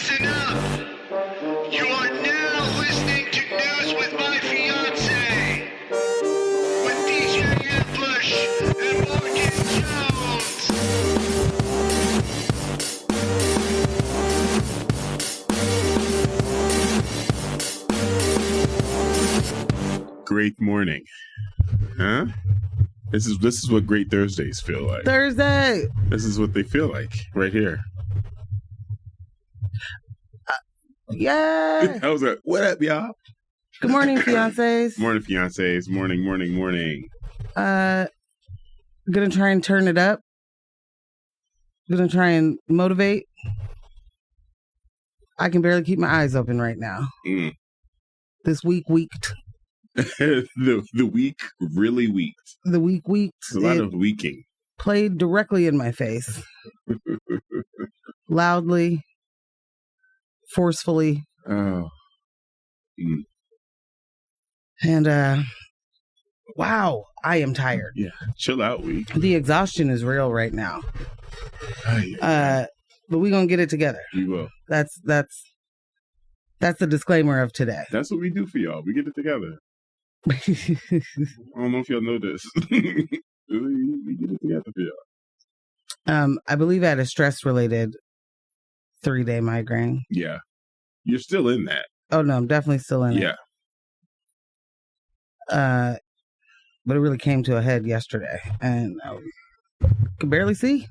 Listen up! You are now listening to News with My Fiancé with DJ Ambush and Morgan Jones. Great morning. Huh? This is what great Thursdays feel like. Thursday. This is what they feel like right here. Yeah. I was like, what up, y'all? Good morning, fiancés. Morning, fiancés. Morning. Gonna try and turn it up. Gonna try and motivate. I can barely keep my eyes open right now. This week weeked. the week really weaked. The week weeked. It's a lot of weaking. Played directly in my face. Loudly. Forcefully. Oh. And wow, I am tired. Yeah. Chill out, week. The exhaustion is real right now. Yeah. But we're gonna get it together. We will. That's the disclaimer of today. That's what we do for y'all. We get it together. I don't know if y'all know this. we get it together for y'all. I believe I had a stress-related 3-day migraine. Yeah. You're still in that. Oh, no, I'm definitely still in it. Yeah. But it really came to a head yesterday, and I could barely see.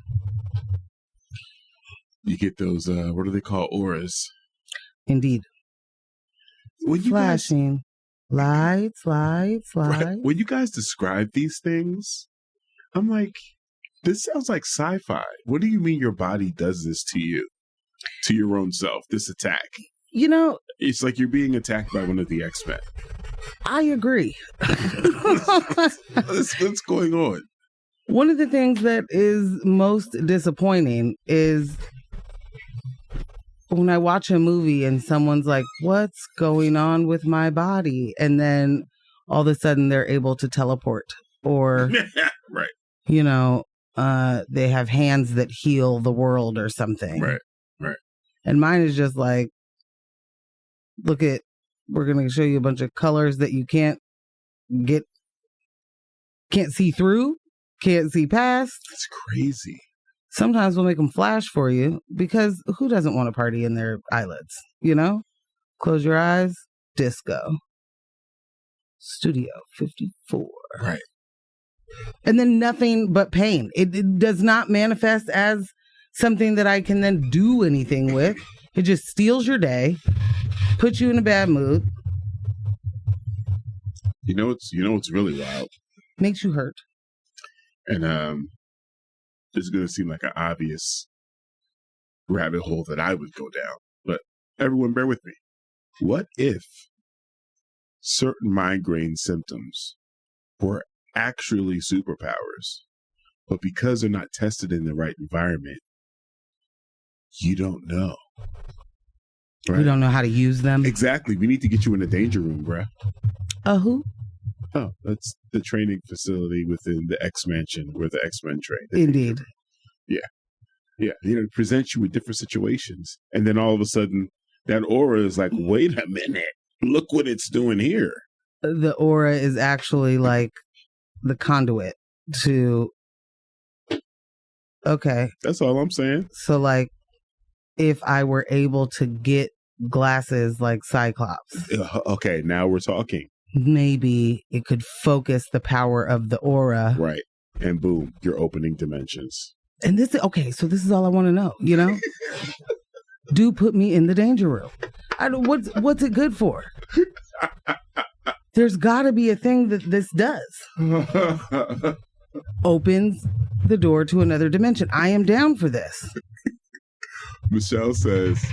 You get those, what do they call auras? Indeed. Flashing. Lights. Right. When you guys describe these things, I'm like, this sounds like sci-fi. What do you mean your body does this to you? To your own self, this attack? You know, it's like you're being attacked by one of the X-Men. I agree. What's going on? One of the things that is most disappointing is when I watch a movie and someone's like, what's going on with my body? And then all of a sudden they're able to teleport, or, right. You know, they have hands that heal the world or something. Right. And mine is just like, we're going to show you a bunch of colors that you can't see through, can't see past. It's crazy. Sometimes we'll make them flash for you, because who doesn't want a party in their eyelids? You know? Close your eyes. Disco. Studio 54. Right. And then nothing but pain. It does not manifest as something that I can then do anything with. It just steals your day, puts you in a bad mood. You know what's really wild? Makes you hurt. And this is going to seem like an obvious rabbit hole that I would go down, but everyone bear with me. What if certain migraine symptoms were actually superpowers, but because they're not tested in the right environment, you don't know. Right? We don't know how to use them. Exactly. We need to get you in the danger room, bruh. Who? Oh, that's the training facility within the X-Mansion where the X-Men train. Indeed. Yeah. You know, present you with different situations. And then all of a sudden, that aura is like, wait a minute. Look what it's doing here. The aura is actually like the conduit to... Okay. That's all I'm saying. So, like, if I were able to get glasses like Cyclops. Okay, now we're talking. Maybe it could focus the power of the aura. Right. And boom, you're opening dimensions. And this is all I want to know, you know? Do put me in the danger room. What's it good for? There's got to be a thing that this does. Opens the door to another dimension. I am down for this. Michelle says,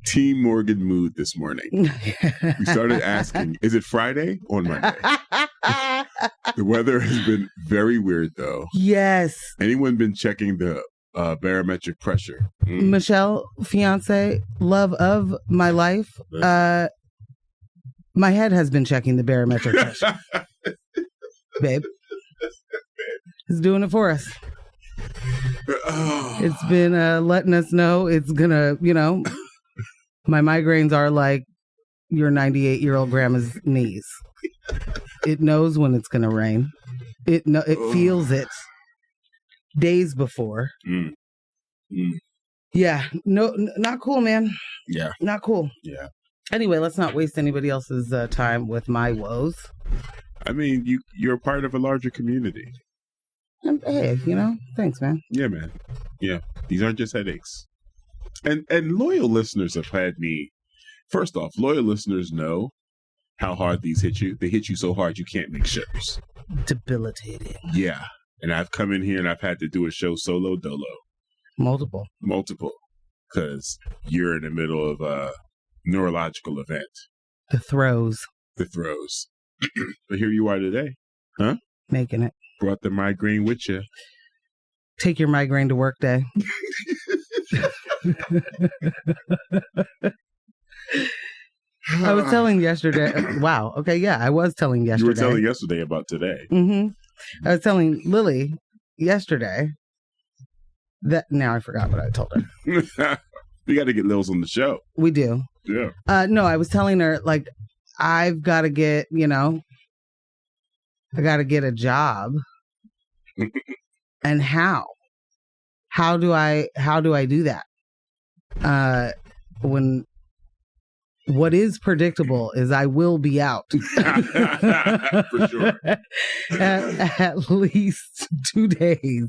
Team Morgan mood this morning. We started asking, is it Friday or Monday? The weather has been very weird, though. Yes. Anyone been checking the barometric pressure? Michelle, fiance, love of my life. My head has been checking the barometric pressure. Babe. It's doing it for us. Oh. It's been letting us know it's gonna, My migraines are like your 98-year-old grandma's knees. It knows when it's going to rain. It feels it days before. Yeah, no, not cool, man. Yeah, not cool. Yeah. Anyway, let's not waste anybody else's time with my woes. I mean, you're a part of a larger community. And, hey, thanks, man. Yeah, man. Yeah, these aren't just headaches. And loyal listeners have had me. First off, loyal listeners know how hard these hit you. They hit you so hard you can't make shows. Debilitating. Yeah. And I've come in here and I've had to do a show solo dolo. Multiple. Because you're in the middle of a neurological event. The throes. But here you are today. Huh? Making it. Brought the migraine with you. Take your migraine to work day. I was telling yesterday. Wow. Okay. Yeah, I was telling yesterday. You were telling yesterday about today. Mm-hmm. I was telling Lily yesterday that now I forgot what I told her. We got to get Lils on the show. We do. Yeah. No, I was telling her like I've got to get, I got to get a job. And how? How do I do that? When what is predictable is I will be out. For sure. at least 2 days.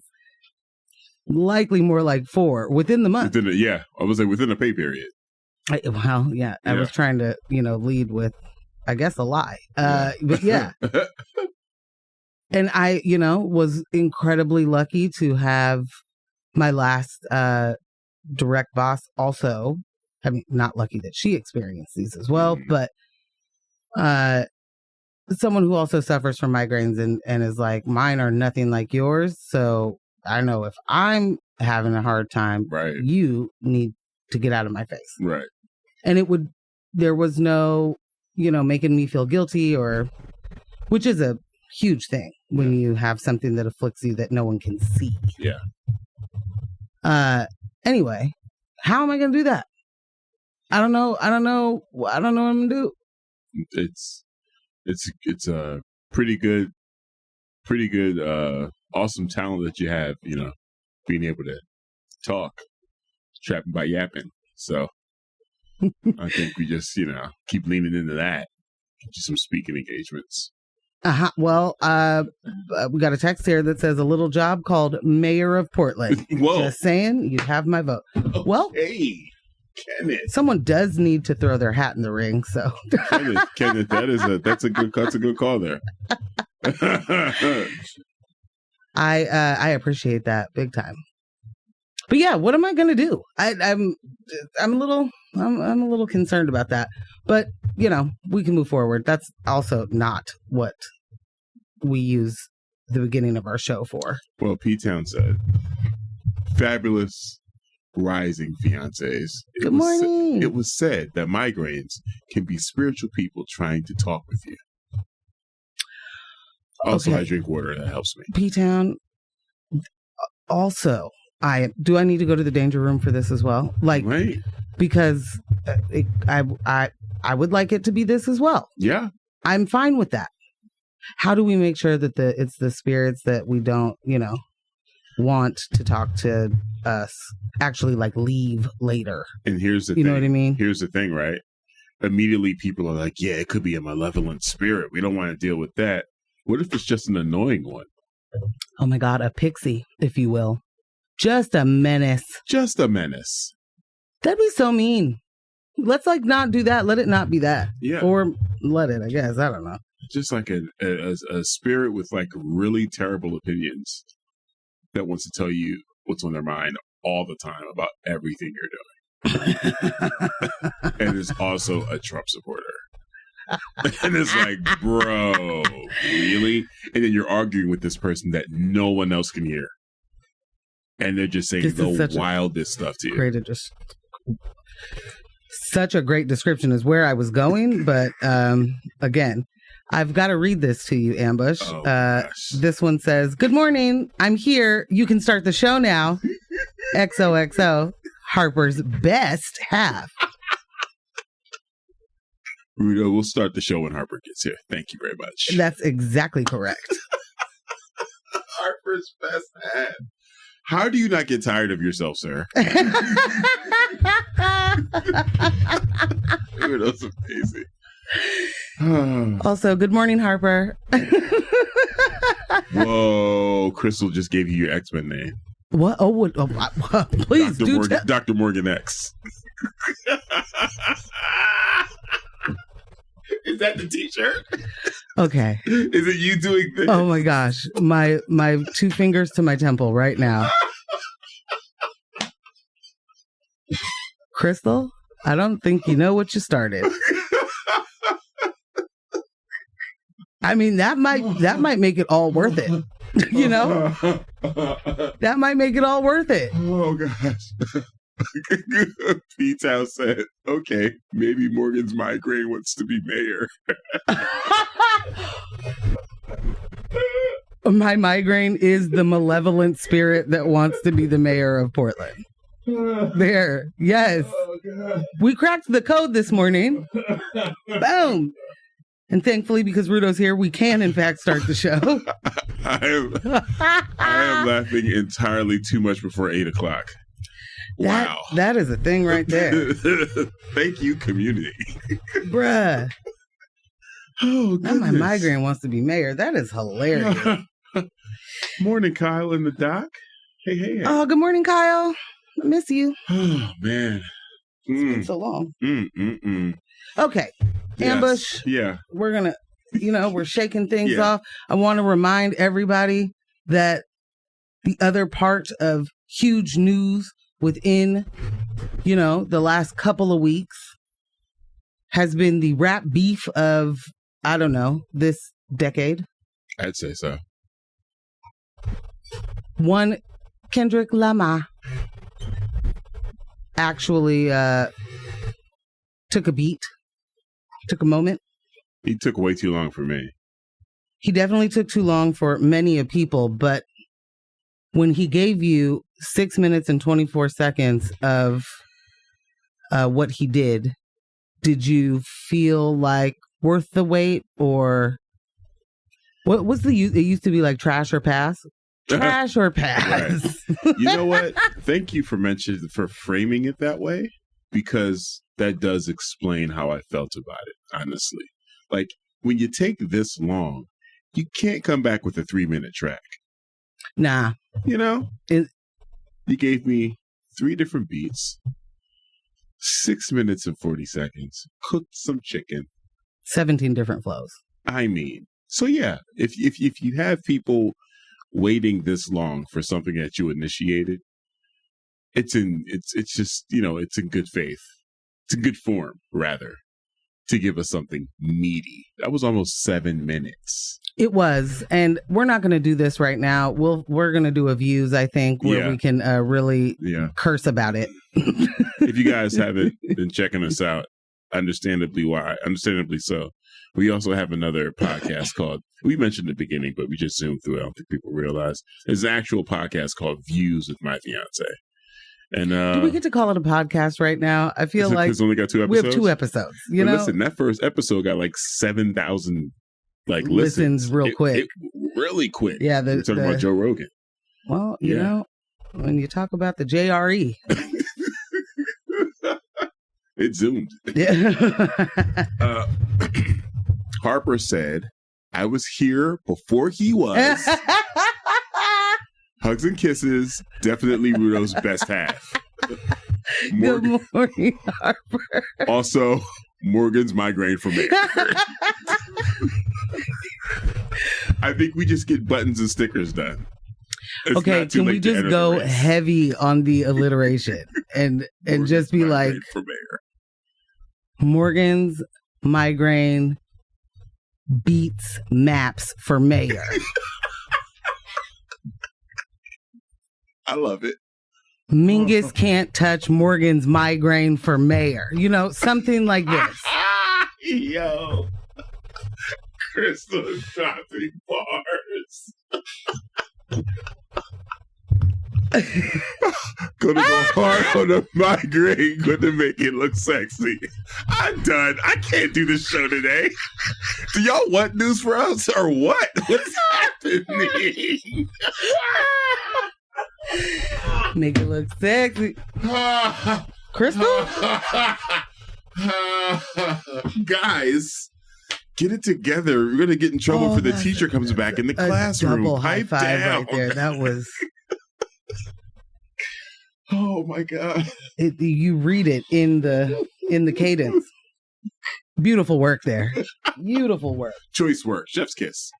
Likely more like 4 within the month. I was like within a pay period. I was trying to, lead with, I guess, a lie. But yeah. And I, was incredibly lucky to have my last direct boss also. I mean, not lucky that she experienced these as well, but someone who also suffers from migraines and is like, mine are nothing like yours. So I know if I'm having a hard time, right, you need to get out of my face. Right. And there was no, making me feel guilty which is a huge thing when you have something that afflicts you that no one can see. Yeah. Anyway, how am I going to do that? I don't know what I'm going to do. It's a pretty good, awesome talent that you have, being able to talk, trapping by yapping. So I think we just, keep leaning into that. Get you some speaking engagements. Well, we got a text here that says a little job called Mayor of Portland. Whoa. Just saying, you have my vote. Okay. Well, Kenneth. Someone does need to throw their hat in the ring, so Kenneth, that's a good call there. I appreciate that big time. But yeah, what am I going to do? I'm a little concerned about that. But, we can move forward. That's also not what we use the beginning of our show for. Well, P-Town said, fabulous rising fiancés. Good morning. It was said that migraines can be spiritual people trying to talk with you. Also, okay. I drink water. That helps me. P-Town. Also, do I need to go to the danger room for this as well? Like, right. Because I would like it to be this as well. Yeah. I'm fine with that. How do we make sure that it's the spirits that we don't, want to talk to us actually like leave later? And here's the thing. You know what I mean? Here's the thing, right? Immediately people are like, yeah, it could be a malevolent spirit. We don't want to deal with that. What if it's just an annoying one? Oh my God, a pixie, if you will. Just a menace. Just a menace. That'd be so mean. Let's not do that. Let it not be that. Yeah. Or let it, I guess. I don't know. Just like a spirit with really terrible opinions that wants to tell you what's on their mind all the time about everything you're doing. And is also a Trump supporter. And it's like, bro, really? And then you're arguing with this person that no one else can hear. And they're just saying the wildest stuff to you. Such a great description is where I was going. But again, I've got to read this to you, Ambush. This one says, good morning. I'm here. You can start the show now. XOXO. Harper's best half. Rudo, we'll start the show when Harper gets here. Thank you very much. That's exactly correct. Harper's best ad. How do you not get tired of yourself, sir? Rudo's amazing. Also, good morning, Harper. Whoa, Crystal just gave you your X-Men name. What? Oh, please Dr. do Morgan, Dr. Morgan X. Is that the t-shirt? Okay. Is it you doing this? Oh my gosh. My 2 fingers to my temple right now. Crystal, I don't think you know what you started. I mean, that might make it all worth it. You know? That might make it all worth it. Oh gosh. P-Town said, okay, maybe Morgan's migraine wants to be mayor. My migraine is the malevolent spirit that wants to be the mayor of Portland. There. Yes. Oh, God. We cracked the code this morning. Boom. And thankfully, because Rudo's here, we can, in fact, start the show. I am laughing entirely too much before 8 o'clock. Wow. That is a thing right there. Thank you, community. Bruh. Oh, now my migraine wants to be mayor. That is hilarious. Morning, Kyle in the dock. Hey. Oh, good morning, Kyle. I miss you. Oh, man. It's been so long. Okay. Yes. Ambush. Yeah. We're going to, we're shaking things off. I want to remind everybody that the other part of huge news within, the last couple of weeks has been the rap beef of, I don't know, this decade. I'd say so. One, Kendrick Lamar actually took a moment. He took way too long for me. He definitely took too long for many of people, but when he gave you 6 minutes and 24 seconds of what he did you feel like worth the wait, or what was it used to be like trash or pass? Trash or pass. Right. You know what? Thank you for framing it that way, because that does explain how I felt about it, honestly. Like, when you take this long, you can't come back with a 3-minute track. Nah. You gave me 3 different beats, 6 minutes and 40 seconds, cooked some chicken. 17 different flows. I mean, so yeah, if you have people waiting this long for something that you initiated, it's just, it's in good faith. It's in good form, rather, to give us something meaty. That was almost 7 minutes. It was, and we're not going to do this right now. We're going to do a views, I think, where we can really curse about it. If you guys haven't been checking us out, understandably so. We also have another podcast called, we mentioned at the beginning, but we just zoomed through it. I don't think people realize. There's an actual podcast called Views with My Fiancé. And do we get to call it a podcast right now? I feel like it's only got 2 episodes. We have 2 episodes. Listen, that first episode got like 7,000 listens real quick. Really quick. Yeah, we're talking about Joe Rogan. Well, when you talk about the JRE, it zoomed. Yeah. Harper said, "I was here before he was." Hugs and kisses, definitely Rudo's best half. Good morning, Harper. Also, Morgan's migraine for mayor. I think we just get buttons and stickers done. It's okay, can we just go heavy on the alliteration and just be like, for mayor. Morgan's migraine beats maps for mayor. I love it. Mingus can't touch Morgan's migraine for mayor. Something like this. Yo. Crystal is dropping bars. Gonna go hard on a migraine, gonna make it look sexy. I'm done. I can't do this show today. Do y'all want news for us or what? What's happening? Make it look sexy. Crystal? Guys, get it together. We're gonna get in trouble for the teacher comes back in the classroom. Double high Pipe five down. right there. That was. Oh my god! You read it in the cadence. Beautiful work there. Beautiful work. Choice work. Chef's kiss.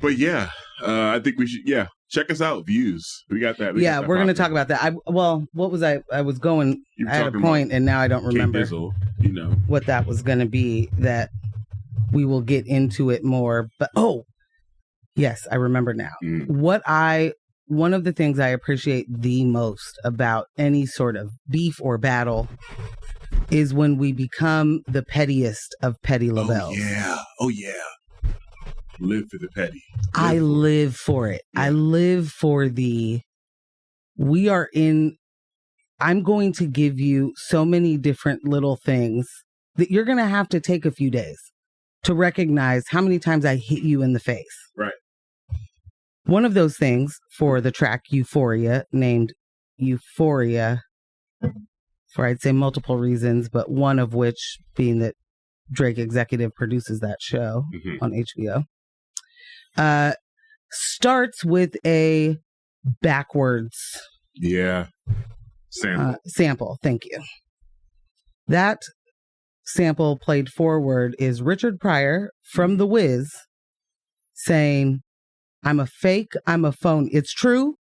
But yeah, I think we should. Yeah, check us out. Views. We got that. We're going to talk about that. What was I? I was going. I had a point, and now I don't remember. What that was going to be. That we will get into it more. But yes, I remember now. One of the things I appreciate the most about any sort of beef or battle is when we become the pettiest of petty labels. Oh yeah. Live for the petty. I live for it. Yeah. I live for I'm going to give you so many different little things that you're going to have to take a few days to recognize how many times I hit you in the face. Right. One of those things for the track Euphoria, named Euphoria, for I'd say multiple reasons, but one of which being that Drake executive produces that show on HBO, starts with a backwards sample. Thank you. That sample played forward is Richard Pryor from The Wiz saying, I'm a fake, I'm a phone. It's true.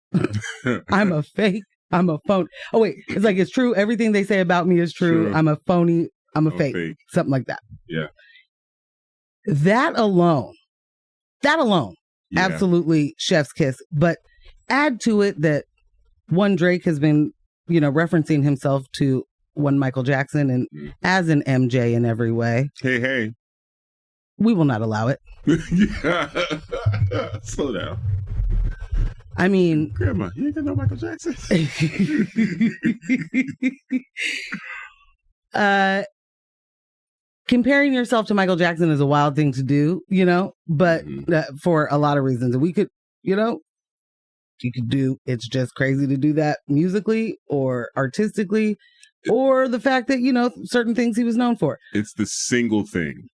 I'm a fake, I'm a phone. Oh, wait. It's like, it's true. Everything they say about me is true. I'm a phony. I'm a fake. Something like that. Yeah. That alone, absolutely chef's kiss. But add to it that one, Drake has been, referencing himself to one Michael Jackson and as an MJ in every way. Hey. We will not allow it. Slow down. I mean, Grandma, you ain't got no Michael Jackson. Comparing yourself to Michael Jackson is a wild thing to do, but for a lot of reasons. We could, you could do, it's just crazy to do that musically or artistically, or the fact that, certain things he was known for. It's the single thing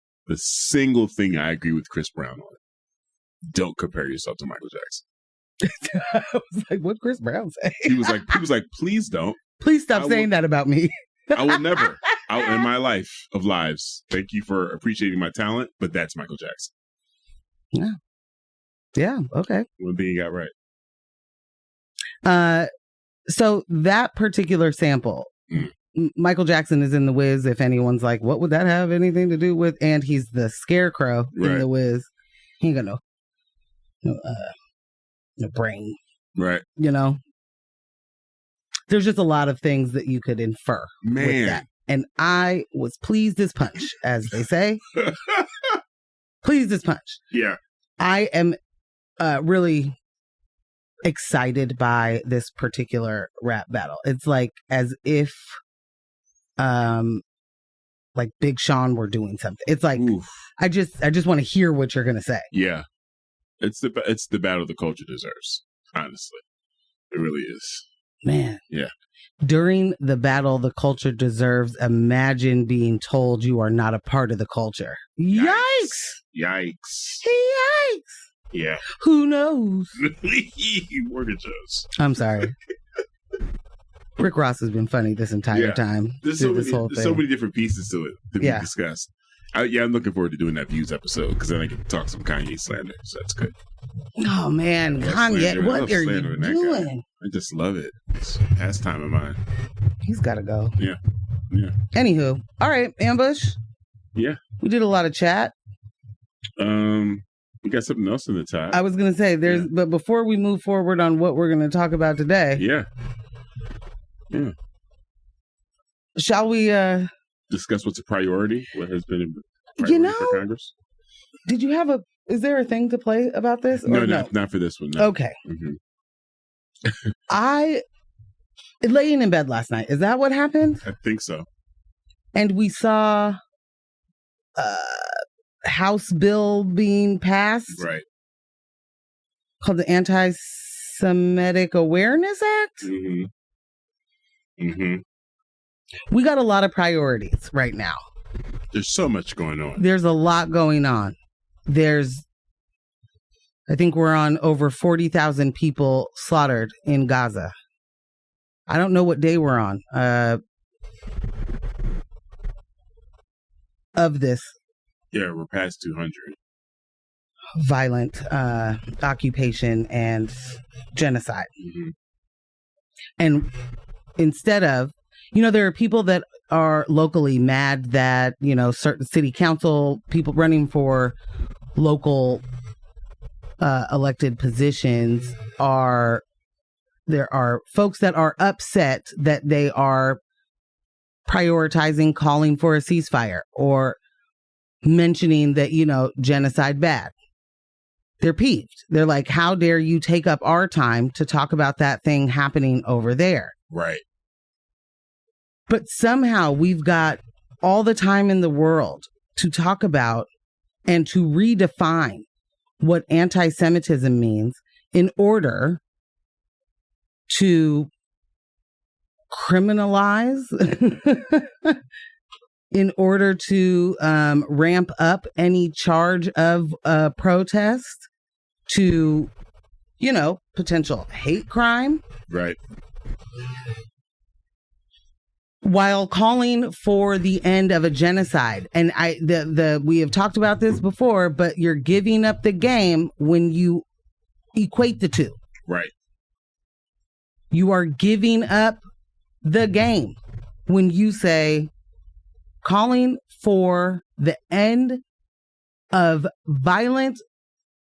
I agree with Chris Brown on. Don't compare yourself to Michael Jackson. I was like, what Chris Brown say? He was like, please don't. Please stop saying that about me. I will never, in my life of lives, thank you for appreciating my talent, but that's Michael Jackson. Yeah, okay. One thing you got right. So that particular sample, Michael Jackson is in The Wiz. If anyone's like, what would that have anything to do with? And he's the scarecrow in The Wiz. He ain't got no brain. Right. There's just a lot of things that you could infer with that. And I was pleased as punch, as they say. Pleased as punch. Yeah. I am really excited by this particular rap battle. It's like as if like Big Sean were doing something. It's like, I just want to hear what you're going to say. Yeah. It's the battle the culture deserves. Honestly. It really is. Man. Yeah. During the battle the culture deserves, imagine being told you are not a part of the culture. Yikes! Yeah. Who knows? Mortgages. I'm sorry. Rick Ross has been funny this entire time. There's so many different pieces to it to be discussed. I'm looking forward to doing that Views episode because then I can talk some Kanye slander, so that's good. Oh man, Kanye, what are you doing? I just love it. It's a pastime of mine. He's got to go. Yeah. Anywho, all right, Ambush. Yeah. We did a lot of chat. We got something else in the top. I was going to say but before we move forward on what we're going to talk about today. Yeah. Shall we discuss what's a priority? What has been a priority for Congress? Did you have is there a thing to play about this? Or no, not for this one. No. Okay. Mm-hmm. I laying in bed last night. Is that what happened? I think so. And we saw House bill being passed. Right. Called the Anti-Semetic Awareness Act. Mm-hmm. Mm-hmm. We got a lot of priorities right now. There's so much going on. There's a lot going on. I think we're on over 40,000 people slaughtered in Gaza. I don't know what day we're on of this. Yeah, we're past 200. Violent occupation and genocide. Mm-hmm. And instead of, there are people that are locally mad that, certain city council people running for local elected positions there are folks that are upset that they are prioritizing calling for a ceasefire or mentioning that, genocide bad. They're peeved. They're like, how dare you take up our time to talk about that thing happening over there? Right. But somehow we've got all the time in the world to talk about and to redefine what anti-Semitism means in order to criminalize, in order to ramp up any charge of protest to, potential hate crime. Right. While calling for the end of a genocide. And we have talked about this before, but you're giving up the game when you equate the two. Right. You are giving up the game when you say calling for the end of violent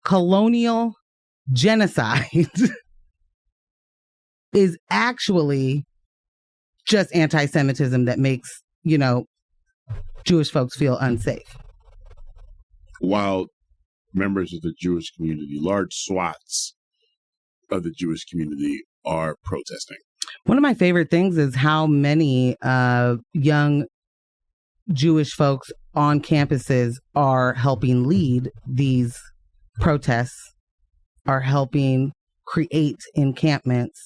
colonial genocide is actually just anti-Semitism that makes, Jewish folks feel unsafe. While members of the Jewish community, large swaths of the Jewish community are protesting. One of my favorite things is how many young Jewish folks on campuses are helping lead these protests, are helping create encampments.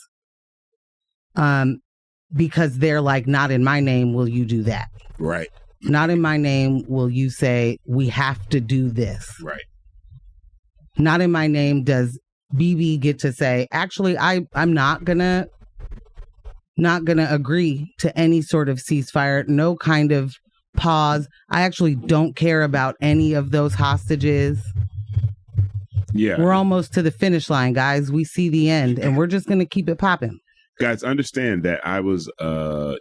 Because they're like, not in my name will you do that. Right. Not in my name will you say we have to do this. Right. Not in my name does BB get to say, actually, I'm not gonna agree to any sort of ceasefire, no kind of pause. I actually don't care about any of those hostages. Yeah. We're almost to the finish line, guys. We see the end and we're just gonna keep it popping. Guys, understand that I was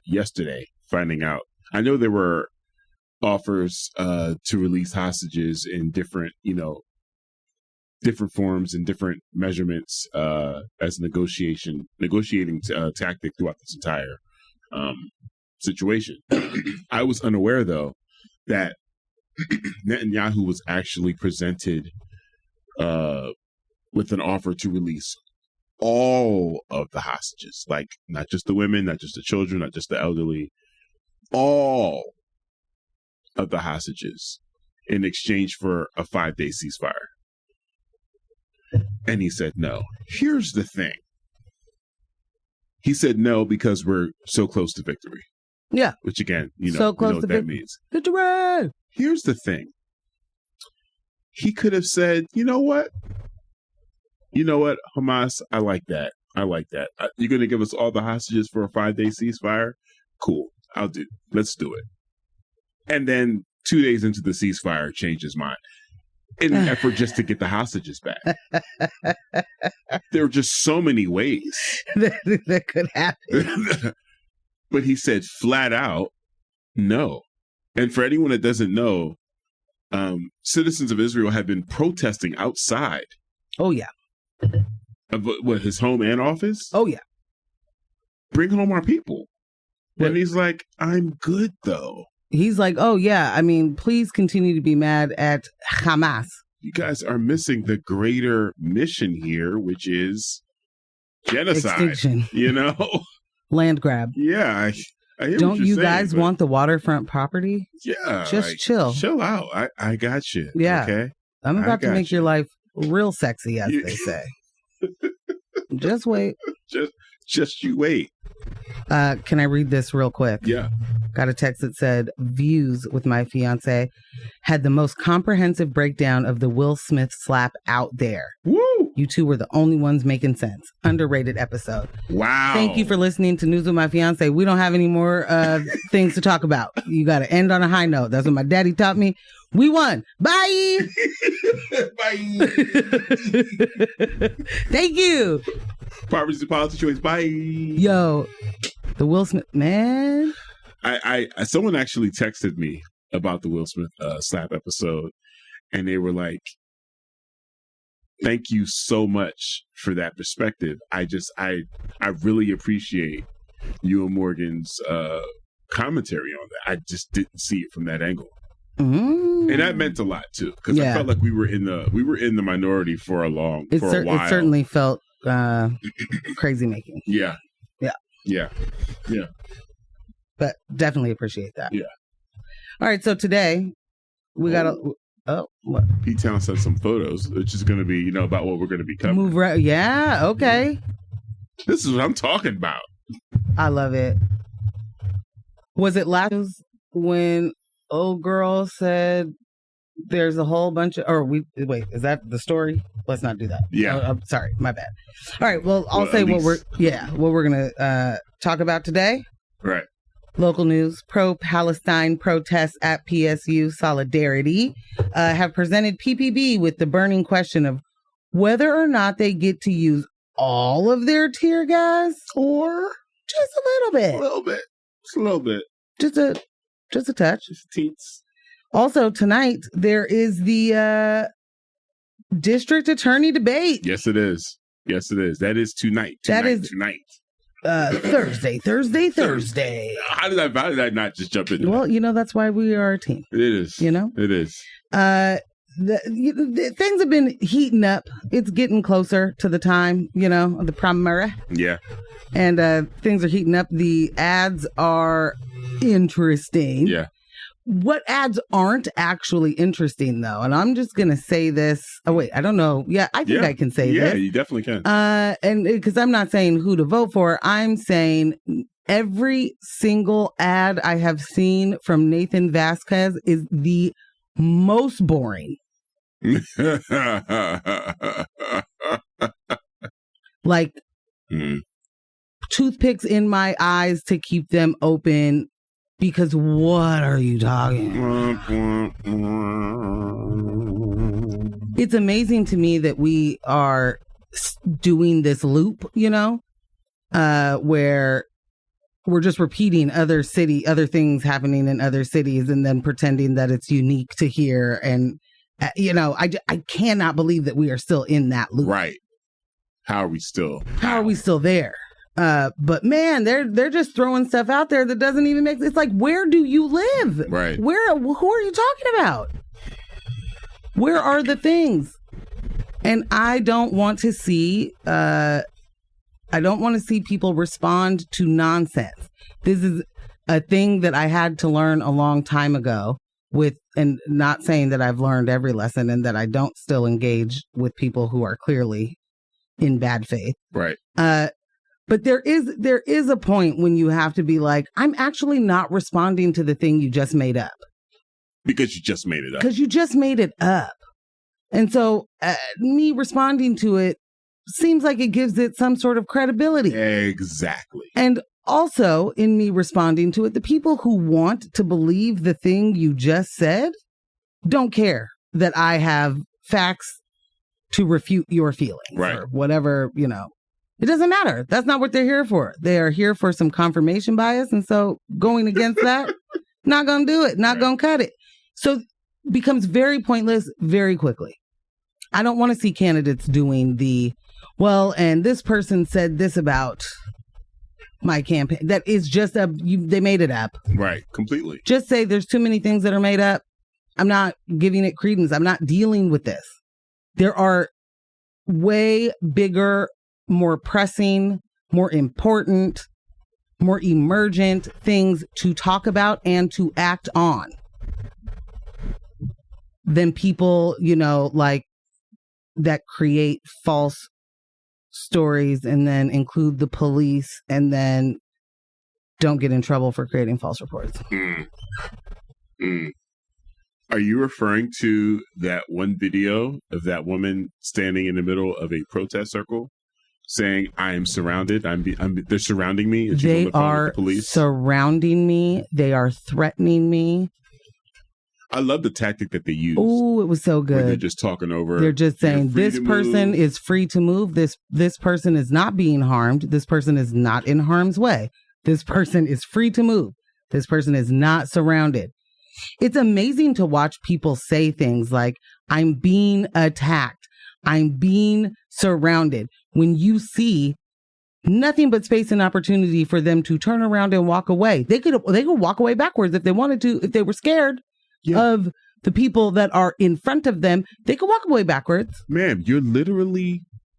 yesterday finding out. I know there were offers to release hostages in different, different forms and different measurements as a negotiating tactic throughout this entire situation. I was unaware, though, that Netanyahu was actually presented with an offer to release all of the hostages, like not just the women, not just the children, not just the elderly, all of the hostages in exchange for a 5-day ceasefire. And he said no. Here's the thing. He said no because we're so close to victory. Yeah. Which again, so close know what that means. Victory! Here's the thing. He could have said, you know what, Hamas, I like that. You're going to give us all the hostages for a 5-day ceasefire? Cool. Let's do it. And then 2 days into the ceasefire, change his mind in an effort just to get the hostages back. There are just so many ways that could happen. But he said flat out, no. And for anyone that doesn't know, citizens of Israel have been protesting outside. Oh, yeah. Of his home and office? Oh, yeah. Bring home our people. And he's like, I'm good, though. He's like, oh, yeah. I mean, please continue to be mad at Hamas. You guys are missing the greater mission here, which is genocide. Extinction. You know? Land grab. Yeah. I hear Don't what you're you saying, guys but want the waterfront property? Yeah. Just chill. Chill out. I got you. Yeah. Okay. I'm about to make you. your life real sexy, as they say. Just wait. Just you wait. Can I read this real quick? Yeah. Got a text that said, Views with my fiance had the most comprehensive breakdown of the Will Smith slap out there. Woo! You two were the only ones making sense. Underrated episode. Wow. Thank you for listening to News with My Fiance. We don't have any more things to talk about. You got to end on a high note. That's what my daddy taught me. We won. Bye. Bye. Thank you. Properties and policy choice. Bye. Yo, the Will Smith, man. I someone actually texted me about the Will Smith slap episode, and they were like, thank you so much for that perspective. I really appreciate you and Morgan's commentary on that. I just didn't see it from that angle. Mm. And that meant a lot too, because I felt like we were in the minority for a while. It certainly felt crazy making. Yeah. But definitely appreciate that. Yeah. All right, so today we got what? P-Town sent some photos, which is going to be, about what we're going to be covering. Yeah, okay. This is what I'm talking about. I love it. Was it last when old girl said there's a whole bunch of, wait, is that the story? Let's not do that. Yeah. I'm sorry, my bad. All right, well, I'll say what we're going to talk about today. Right. Local news, pro-Palestine protests at PSU Solidarity have presented PPB with the burning question of whether or not they get to use all of their tear gas or just a little bit. Just a little bit. Just a touch. Just teats. Also, tonight, there is the district attorney debate. Yes, it is. That is tonight. Tonight. Thursday. How did I not just jump in? Well, that's why we are a team. It is. It is. The things have been heating up. It's getting closer to the time, of the primary. Yeah. And things are heating up. The ads are interesting. Yeah. What ads aren't actually interesting, though? And I'm just going to say this. Oh, wait, I don't know. Yeah, I think I can say this. Yeah, you definitely can. And because I'm not saying who to vote for, I'm saying every single ad I have seen from Nathan Vasquez is the most boring. Like toothpicks in my eyes to keep them open. Because what are you talking about? It's amazing to me that we are doing this loop, where we're just repeating other things happening in other cities and then pretending that it's unique to here. And, I cannot believe that we are still in that loop. Right. How are we still there? But man, they're just throwing stuff out there that doesn't even make sense. It's like, where do you live? Right. Who are you talking about? Where are the things? And I don't want to see people respond to nonsense. This is a thing that I had to learn a long time ago and not saying that I've learned every lesson and that I don't still engage with people who are clearly in bad faith. Right. But there is a point when you have to be like, I'm actually not responding to the thing you just made up. Because you just made it up. And so me responding to it seems like it gives it some sort of credibility. Exactly. And also in me responding to it, the people who want to believe the thing you just said don't care that I have facts to refute your feelings. Right. Or whatever, It doesn't matter. That's not what they're here for. They are here for some confirmation bias. And so going against that, not going to do it, not going to cut it. So becomes very pointless very quickly. I don't want to see candidates doing and this person said this about my campaign. That is just they made it up. Right. Completely. Just say there's too many things that are made up. I'm not giving it credence. I'm not dealing with this. There are way bigger more pressing, more important, more emergent things to talk about and to act on than people, like that create false stories and then include the police and then don't get in trouble for creating false reports. Are you referring to that one video of that woman standing in the middle of a protest circle saying, I am surrounded. They're surrounding me. And they on the phone are with the police. Surrounding me. They are threatening me. I love the tactic that they use. Oh, it was so good. They're just talking over. They're just saying this person is free to move. This person is not being harmed. This person is not in harm's way. This person is free to move. This person is not surrounded. It's amazing to watch people say things like, I'm being attacked. I'm being surrounded. When you see nothing but space and opportunity for them to turn around and walk away. They could walk away backwards if they wanted to. If they were scared of the people that are in front of them, they could walk away backwards. Ma'am,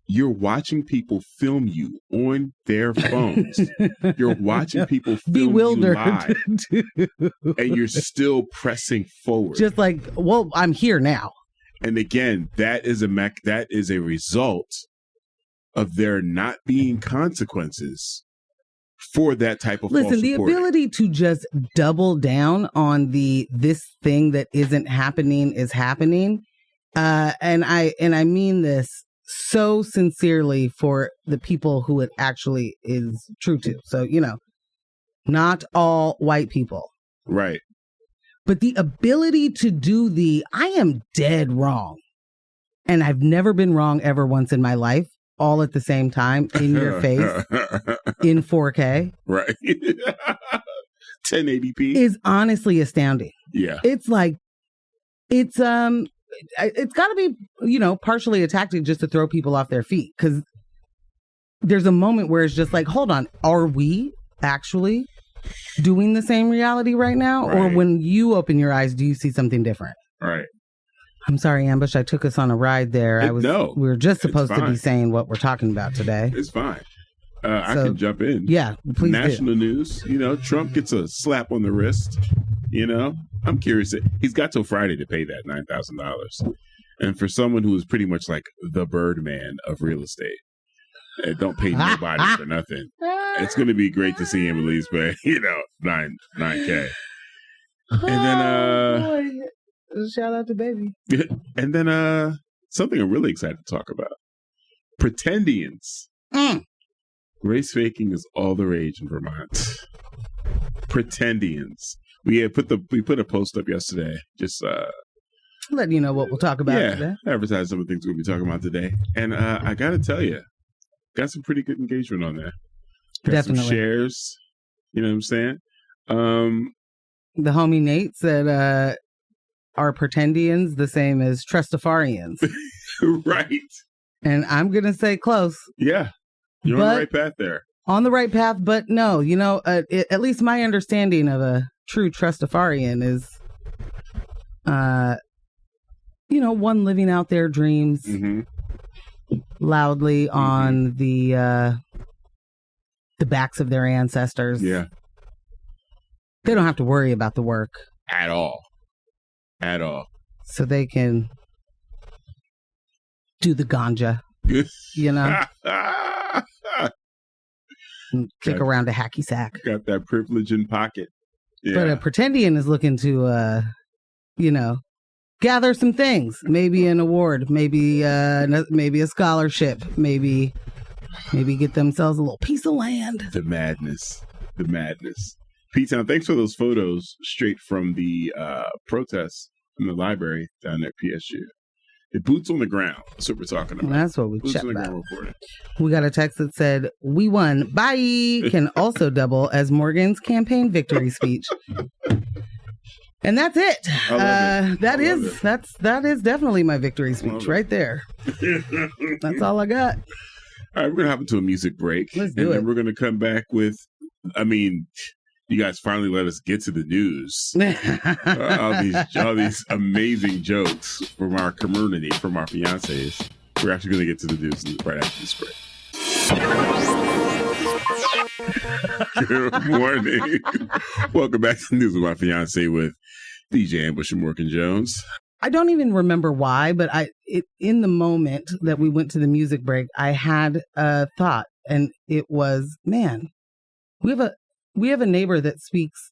you're watching people film you on their phones. You're watching people film bewildered you live, and you're still pressing forward. Just like, well, I'm here now. And again, that is a result of there not being consequences for that type of false the reporting. Ability to just double down on this thing that isn't happening is happening, and I mean this so sincerely for the people who it actually is true to. So, not all white people. Right. But the ability to do I am dead wrong. And I've never been wrong ever once in my life, all at the same time, in your face, in 4K. Right. 1080p. Is honestly astounding. Yeah. It's like, it's got to be, partially a tactic just to throw people off their feet. Because there's a moment where it's just like, hold on, are we actually doing the same reality right now? Right. Or when you open your eyes, do you see something different? Right. I'm sorry, Ambush, I took us on a ride there. No, we were just supposed to be saying what we're talking about today. It's fine. I can jump in. Yeah, please. National news, Trump gets a slap on the wrist. I'm curious. He's got till Friday to pay that $9,000. And for someone who is pretty much like the Birdman of real estate, don't pay nobody for nothing. It's going to be great to see him at least pay, $9K. And then, shout out to baby. And then, something I'm really excited to talk about. Pretendians. Race faking is all the rage in Vermont. Pretendians. We put a post up yesterday, just letting you know what we'll talk about today. Advertise some of the things we'll be talking about today. And I gotta tell you, got some pretty good engagement on there. Got Definitely some shares. You know what I'm saying? The homie Nate said, "Are Pretendians the same as Trustafarians?" Right. And I'm gonna say close. Yeah, you're on the right path there. On the right path, but no, at least my understanding of a true Trustafarian is, one living out their dreams loudly on the backs of their ancestors. Yeah. They don't have to worry about the work. At all. So they can do the ganja, and kick around a hacky sack. Got that privilege in pocket. Yeah. But a Pretendian is looking to, gather some things. Maybe an award, maybe a scholarship, maybe get themselves a little piece of land. The madness. P-Town, thanks for those photos straight from the protests in the library down there at PSU. The boots on the ground. That's what we're talking about. That's what we boots checked on the about. ground reporting. We got a text that said, "We won. Bye." Can also double as Morgan's campaign victory speech. And that's it. That is definitely my victory speech right there. That's all I got. All right, we're gonna hop into a music break. Let's do it. Then we're gonna come back with, you guys finally let us get to the news. all these amazing jokes from our community, from our fiancés. We're actually gonna get to the news right after this break. Good morning. Welcome back to News with My Fiancé with DJ Ambush and Morgan Jones. I don't even remember why, but in the moment that we went to the music break, I had a thought, and it was, man, we have a neighbor that speaks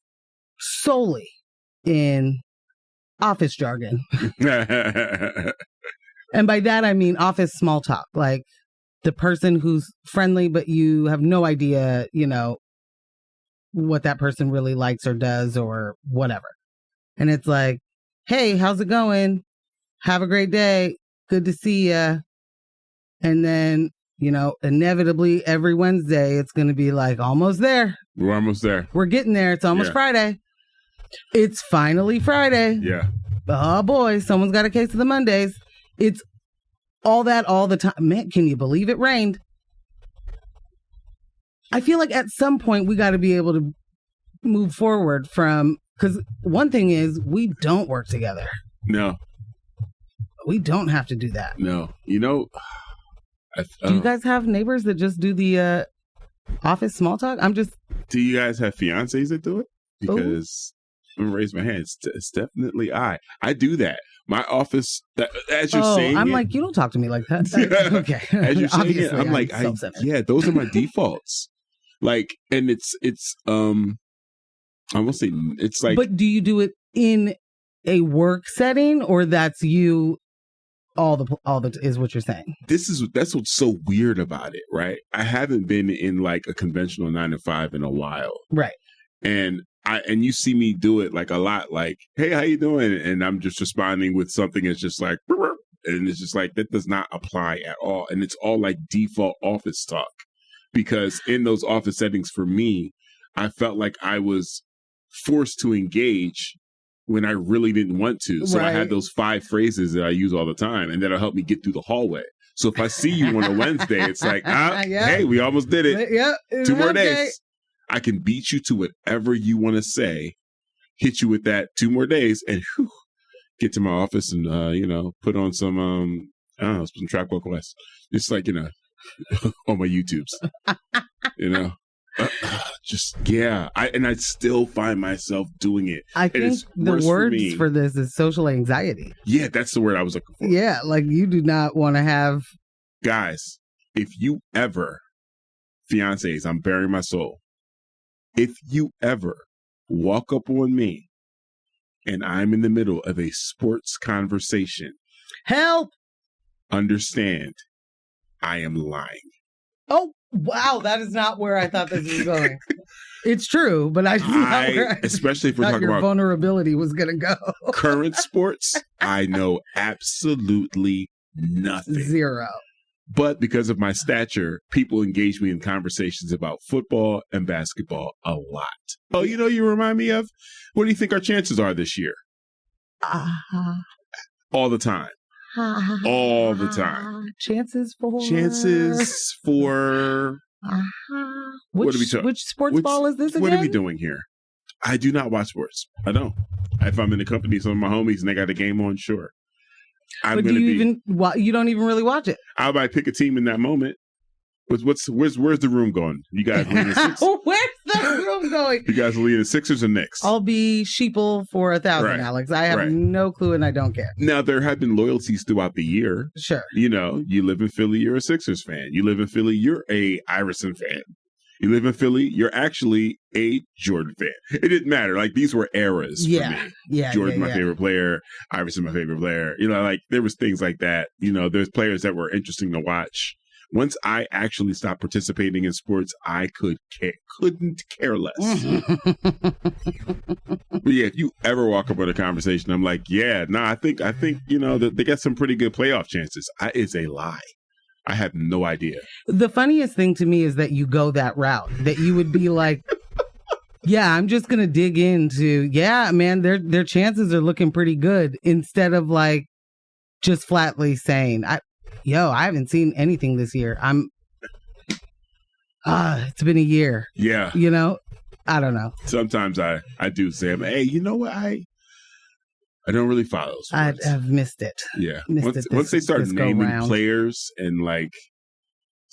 solely in office jargon. And by that, I mean office small talk, like the person who's friendly, but you have no idea, what that person really likes or does or whatever. And it's like, hey, how's it going? Have a great day. Good to see ya. And then, inevitably every Wednesday, it's going to be like, almost there. We're almost there. We're getting there. It's almost Friday. It's finally Friday. Yeah. Oh boy, someone's got a case of the Mondays. It's all that all the time. Man, can you believe it rained? I feel like at some point we got to be able to move forward from, because one thing is we don't work together. No. We don't have to do that. No. Do you guys have neighbors that just do the office small talk? Do you guys have fiancés that do it? Because I'm going to raise my hand. It's definitely I do that. My office, as you're saying I'm like, you don't talk to me like that. Okay. As you're saying it, I'm like, those are my defaults. Like, and it's I won't say it's like. But do you do it in a work setting, or that's you? All the is what you're saying. That's what's so weird about it, right? I haven't been in like a conventional 9-to-5 in a while, right? And you see me do it like a lot, like, hey, how you doing? And I'm just responding with something that's just like, and it's just like that does not apply at all, and it's all like default office talk. Because in those office settings, for me, I felt like I was forced to engage when I really didn't want to. So I had those 5 phrases that I use all the time, and that'll help me get through the hallway. So if I see you on a Wednesday, it's like, hey, we almost did it. Yeah, 2 more days. I can beat you to whatever you want to say, hit you with that 2 more days, and get to my office and, put on some, some Trap Walk West. Just like, on my YouTubes, I still find myself doing it. I think the words for this is social anxiety. Yeah, that's the word I was looking for. Yeah, like you do not want to have. Guys, if you ever, fiancés, I'm bearing my soul. If you ever walk up on me and I'm in the middle of a sports conversation, help! Understand, I am lying. Oh, wow. That is not where I thought this was going. It's true, but especially if we're talking about vulnerability was going to go. Current sports, I know absolutely nothing. 0. But because of my stature, people engage me in conversations about football and basketball a lot. Oh, you remind me of, what do you think our chances are this year? All the time. All the time. Chances for what are we talking? Which sports ball is this again? What are we doing here? I do not watch sports. I don't. If I'm in the company of some of my homies and they got a game on, sure. But you don't even really watch it? I might pick a team in that moment. Where's the room going? You guys leading the Sixers? Where's the room going? You guys leading the Sixers or Knicks? I'll be sheeple for 1,000, Alex. I have no clue and I don't care. Now, there have been loyalties throughout the year. Sure. You live in Philly, you're a Sixers fan. You live in Philly, you're a Iverson fan. You live in Philly, you're actually a Jordan fan. It didn't matter. Like, these were eras for me. Yeah. Jordan, my favorite player. Iverson, my favorite player. Like, there was things like that. There's players that were interesting to watch. Once I actually stopped participating in sports, I couldn't care less. But yeah, if you ever walk up with a conversation, I'm like, I think that they got some pretty good playoff chances. It's a lie. I have no idea. The funniest thing to me is that you go that route, that you would be like, I'm just going to dig into, man, their chances are looking pretty good, instead of like just flatly saying, I haven't seen anything this year. It's been a year. Yeah. I don't know. Sometimes I do say, hey, you know what? I don't really follow sports. I've missed it. Yeah. Once they start naming players and like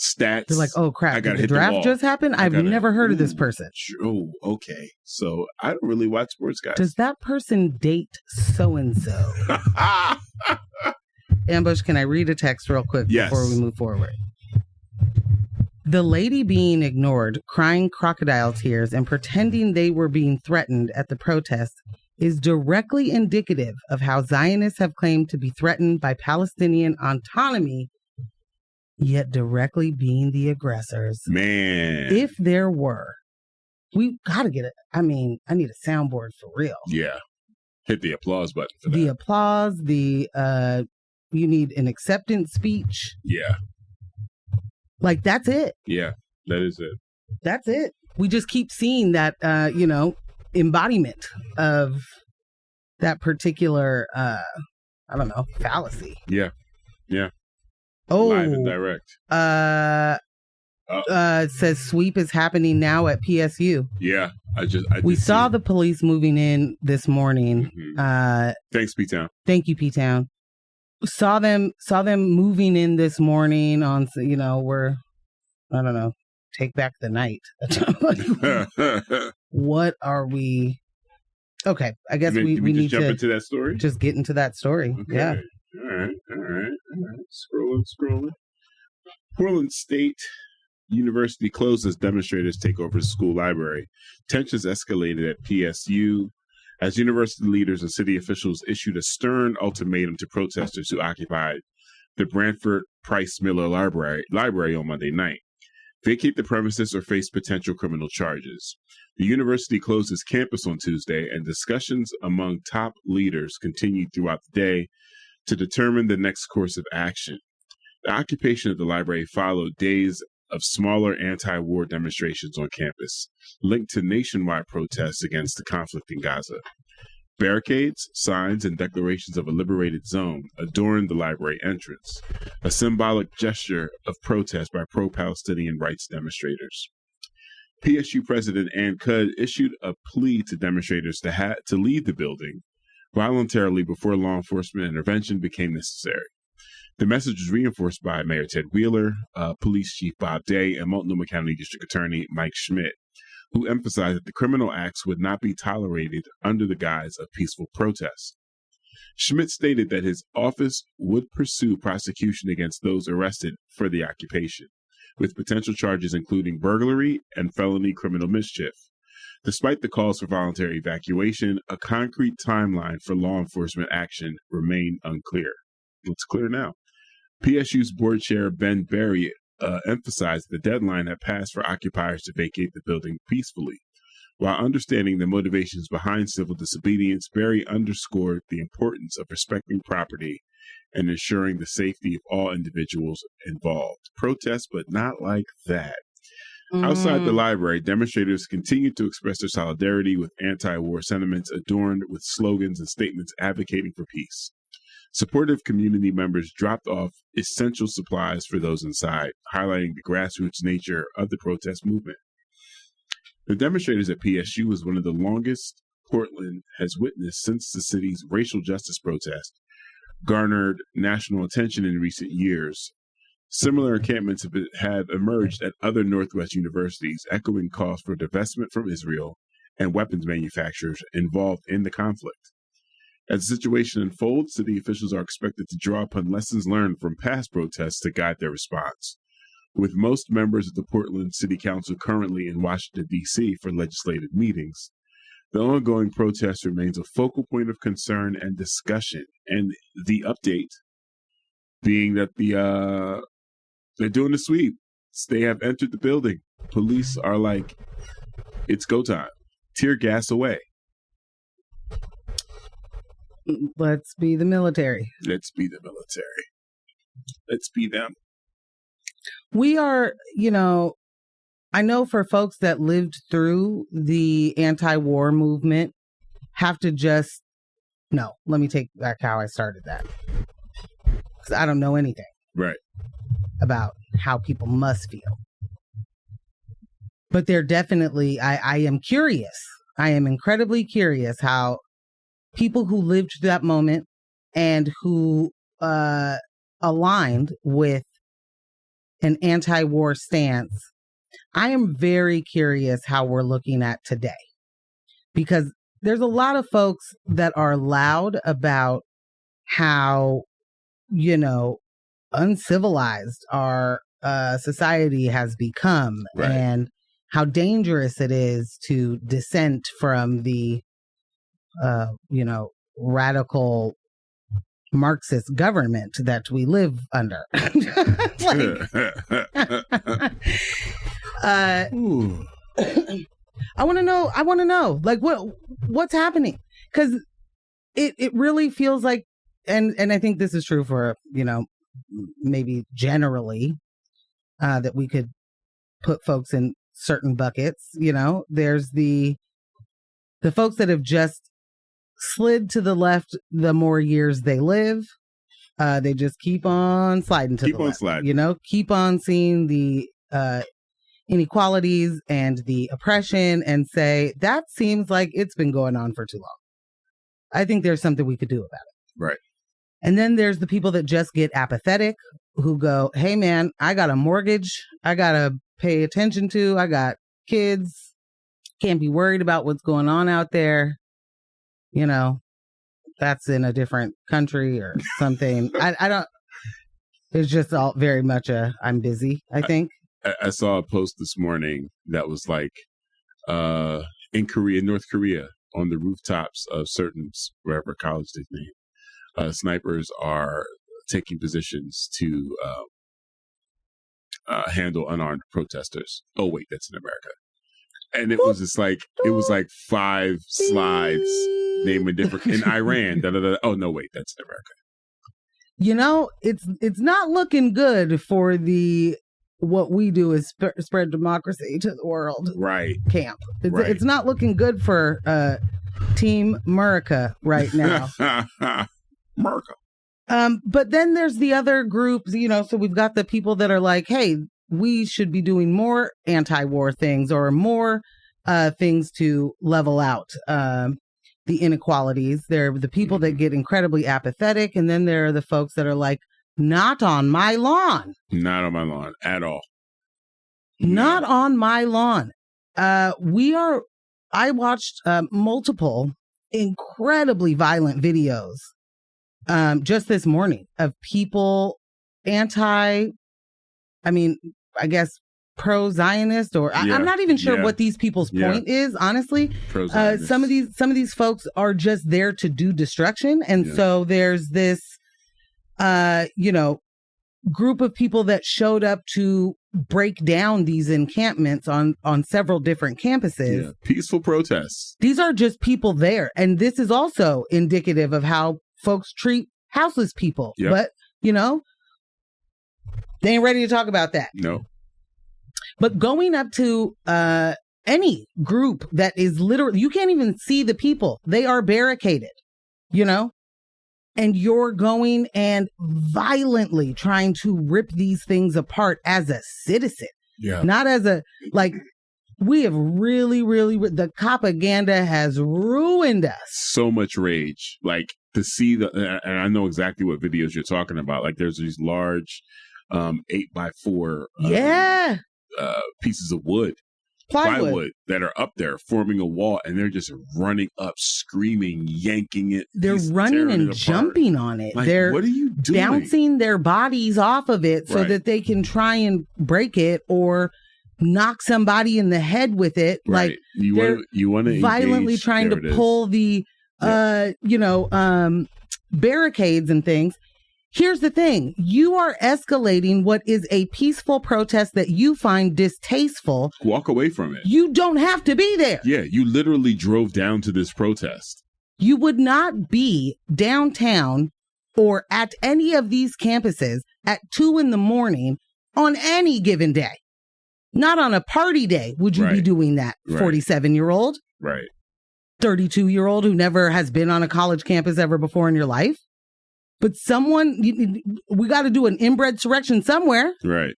stats. They're like, oh crap, I did gotta the hit the draft wall. just happen? I've never heard of this person. Oh, okay. So I don't really watch sports, guys. Does that person date so-and-so? Ambush, can I read a text real quick before we move forward? The lady being ignored, crying crocodile tears, and pretending they were being threatened at the protest is directly indicative of how Zionists have claimed to be threatened by Palestinian autonomy, yet directly being the aggressors. Man. If there were, we got to get it. I mean, I need a soundboard for real. Yeah. Hit the applause button for that. The applause, you need an acceptance speech. Yeah. Like, that's it. Yeah, that is it. That's it. We just keep seeing that, embodiment of that particular, fallacy. Yeah. Yeah. Oh. Live and direct. It says sweep is happening now at PSU. Yeah. We saw the police moving in this morning. Mm-hmm. Thanks, P-Town. Thank you, P-Town. Saw them moving in this morning on, take back the night. What are we? Okay, I guess we need to jump into that story. Just get into that story. Okay. Yeah. All right. Scrolling. Portland State University closes, demonstrators take over the school library. Tensions escalated at PSU as university leaders and city officials issued a stern ultimatum to protesters who occupied the Branford Price Miller Library on Monday night. Vacate the premises or face potential criminal charges. The university closed its campus on Tuesday, and discussions among top leaders continued throughout the day to determine the next course of action. The occupation of the library followed days of smaller anti-war demonstrations on campus, linked to nationwide protests against the conflict in Gaza. Barricades, signs, and declarations of a liberated zone adorned the library entrance, a symbolic gesture of protest by pro-Palestinian rights demonstrators. PSU President Ann Cudd issued a plea to demonstrators to leave the building voluntarily before law enforcement intervention became necessary. The message was reinforced by Mayor Ted Wheeler, Police Chief Bob Day, and Multnomah County District Attorney Mike Schmidt, who emphasized that the criminal acts would not be tolerated under the guise of peaceful protest. Schmidt stated that his office would pursue prosecution against those arrested for the occupation, with potential charges including burglary and felony criminal mischief. Despite the calls for voluntary evacuation, a concrete timeline for law enforcement action remained unclear. It's clear now. PSU's board chair Ben Berry emphasized the deadline had passed for occupiers to vacate the building peacefully. While understanding the motivations behind civil disobedience, Berry underscored the importance of respecting property and ensuring the safety of all individuals involved. Protest, but not like that. Outside the library, demonstrators continued to express their solidarity with anti-war sentiments adorned with slogans and statements advocating for peace. Supportive community members dropped off essential supplies for those inside, highlighting the grassroots nature of the protest movement. The demonstrators at PSU was one of the longest Portland has witnessed since the city's racial justice protest garnered national attention in recent years. Similar encampments have emerged at other Northwest universities, echoing calls for divestment from Israel and weapons manufacturers involved in the conflict. As the situation unfolds, city officials are expected to draw upon lessons learned from past protests to guide their response. With most members of the Portland City Council currently in Washington, D.C. for legislative meetings, the ongoing protest remains a focal point of concern and discussion. And the update being that they're doing the sweep. They have entered the building. Police are like, it's go time. Tear gas away. Let's be the military. Let's be the military. Let's be them. We are, I know for folks that lived through the anti-war movement have to let me take back how I started that. Because I don't know anything. Right. About how people must feel. But they're definitely, I am curious. I am incredibly curious how people who lived that moment and who aligned with an anti-war stance, I am very curious how we're looking at today, because there's a lot of folks that are loud about how, you know, uncivilized our society has become, right, and how dangerous it is to dissent from the, you know, radical Marxist government that we live under. I want to know, like, what's happening? Because it really feels like, and I think this is true for, you know, maybe generally, that we could put folks in certain buckets. You know, there's the folks that have just slid to the left the more years they live. They just keep on sliding to the left. Sliding. You know, keep on seeing the inequalities and the oppression and say, that seems like it's been going on for too long. I think there's something we could do about it. Right. And then there's the people that just get apathetic, who go, hey man, I got a mortgage I got to pay attention to. I got kids. Can't be worried about what's going on out there. You know, that's in a different country or something. I don't, it's just all very much I'm busy, I think. I saw a post this morning that was like, in North Korea, on the rooftops of certain, wherever college they name, snipers are taking positions to handle unarmed protesters. Oh wait, that's in America. And it was just like, it was like 5 slides naming different, in Iran. Oh no, wait, that's in America. You know, it's not looking good for the what we do is spread democracy to the world. Right. Camp. It's not looking good for Team America right now. America. But then there's the other groups, you know, so we've got the people that are like, hey, we should be doing more anti-war things or more things to level out the inequalities. There are the people that get incredibly apathetic, and then there are the folks that are like, not on my lawn. Not on my lawn at all. Not on my lawn. I watched multiple incredibly violent videos just this morning of people I guess pro-Zionist, or I'm not even sure what these people's point is, honestly. Some of these folks are just there to do destruction, and so there's this group of people that showed up to break down these encampments on several different campuses. Yeah. Peaceful protests. These are just people there, and this is also indicative of how folks treat houseless people. Yep. But you know, they ain't ready to talk about that. No. But going up to any group that is literally, you can't even see the people. They are barricaded, you know? And you're going and violently trying to rip these things apart as a citizen. Yeah. Not as a, like, we have really, the propaganda has ruined us. So much rage. Like, to see and I know exactly what videos you're talking about. Like, there's these large 8x4 pieces of wood, plywood that are up there forming a wall, and they're just running up, screaming, yanking it. They're running and jumping on it. Like, they're what are you doing? Bouncing their bodies off of it so that they can try and break it or knock somebody in the head with it. Right. Like you want to violently trying to pull the barricades and things. Here's the thing. You are escalating what is a peaceful protest that you find distasteful. Walk away from it. You don't have to be there. Yeah, you literally drove down to this protest. You would not be downtown or at any of these campuses at 2 a.m. on any given day. Not on a party day would you be doing that, 47-year-old. Right. 32-year-old who never has been on a college campus ever before in your life. But we got to do an inbred surrection somewhere. Right.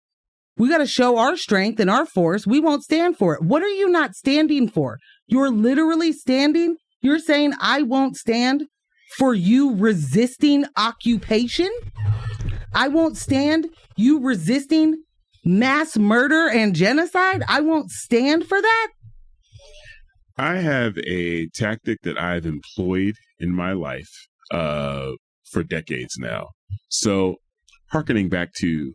We got to show our strength and our force. We won't stand for it. What are you not standing for? You're literally standing. You're saying I won't stand for you resisting occupation. I won't stand you resisting mass murder and genocide. I won't stand for that. I have a tactic that I've employed in my life for decades now. So, hearkening back to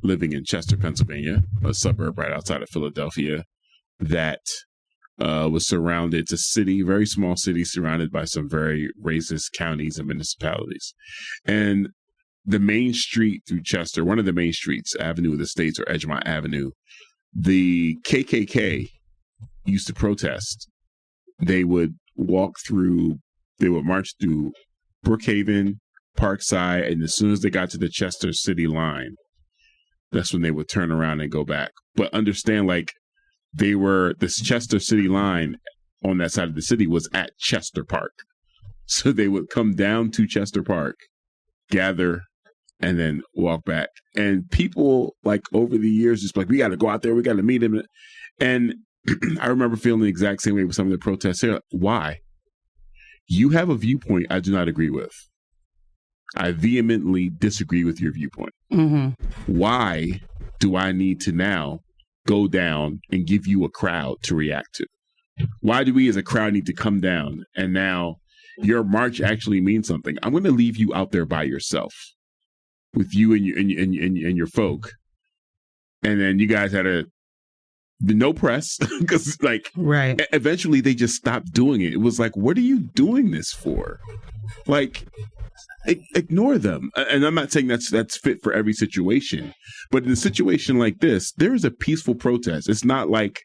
living in Chester, Pennsylvania, a suburb right outside of Philadelphia, that was surrounded, it's a city, very small city, surrounded by some very racist counties and municipalities. And the main street through Chester, one of the main streets, Avenue of the States or Edgemont Avenue, the KKK used to protest. They would march through Brookhaven, Parkside, and as soon as they got to the Chester city line, that's when they would turn around and go back. But understand, like, this Chester city line on that side of the city was at Chester Park. So they would come down to Chester Park, gather, and then walk back. And people, like, over the years, just like, we got to go out there, we got to meet him. And I remember feeling the exact same way with some of the protests here. Why? You have a viewpoint I do not agree with. I vehemently disagree with your viewpoint. Mm-hmm. Why do I need to now go down and give you a crowd to react to? Why do we as a crowd need to come down and now your march actually means something? I'm going to leave you out there by yourself with you and your folk. And then you guys had no press because, like, right. Eventually they just stopped doing it. It was like, what are you doing this for? Like, ignore them. And I'm not saying that's fit for every situation, but in a situation like this, there is a peaceful protest. It's not like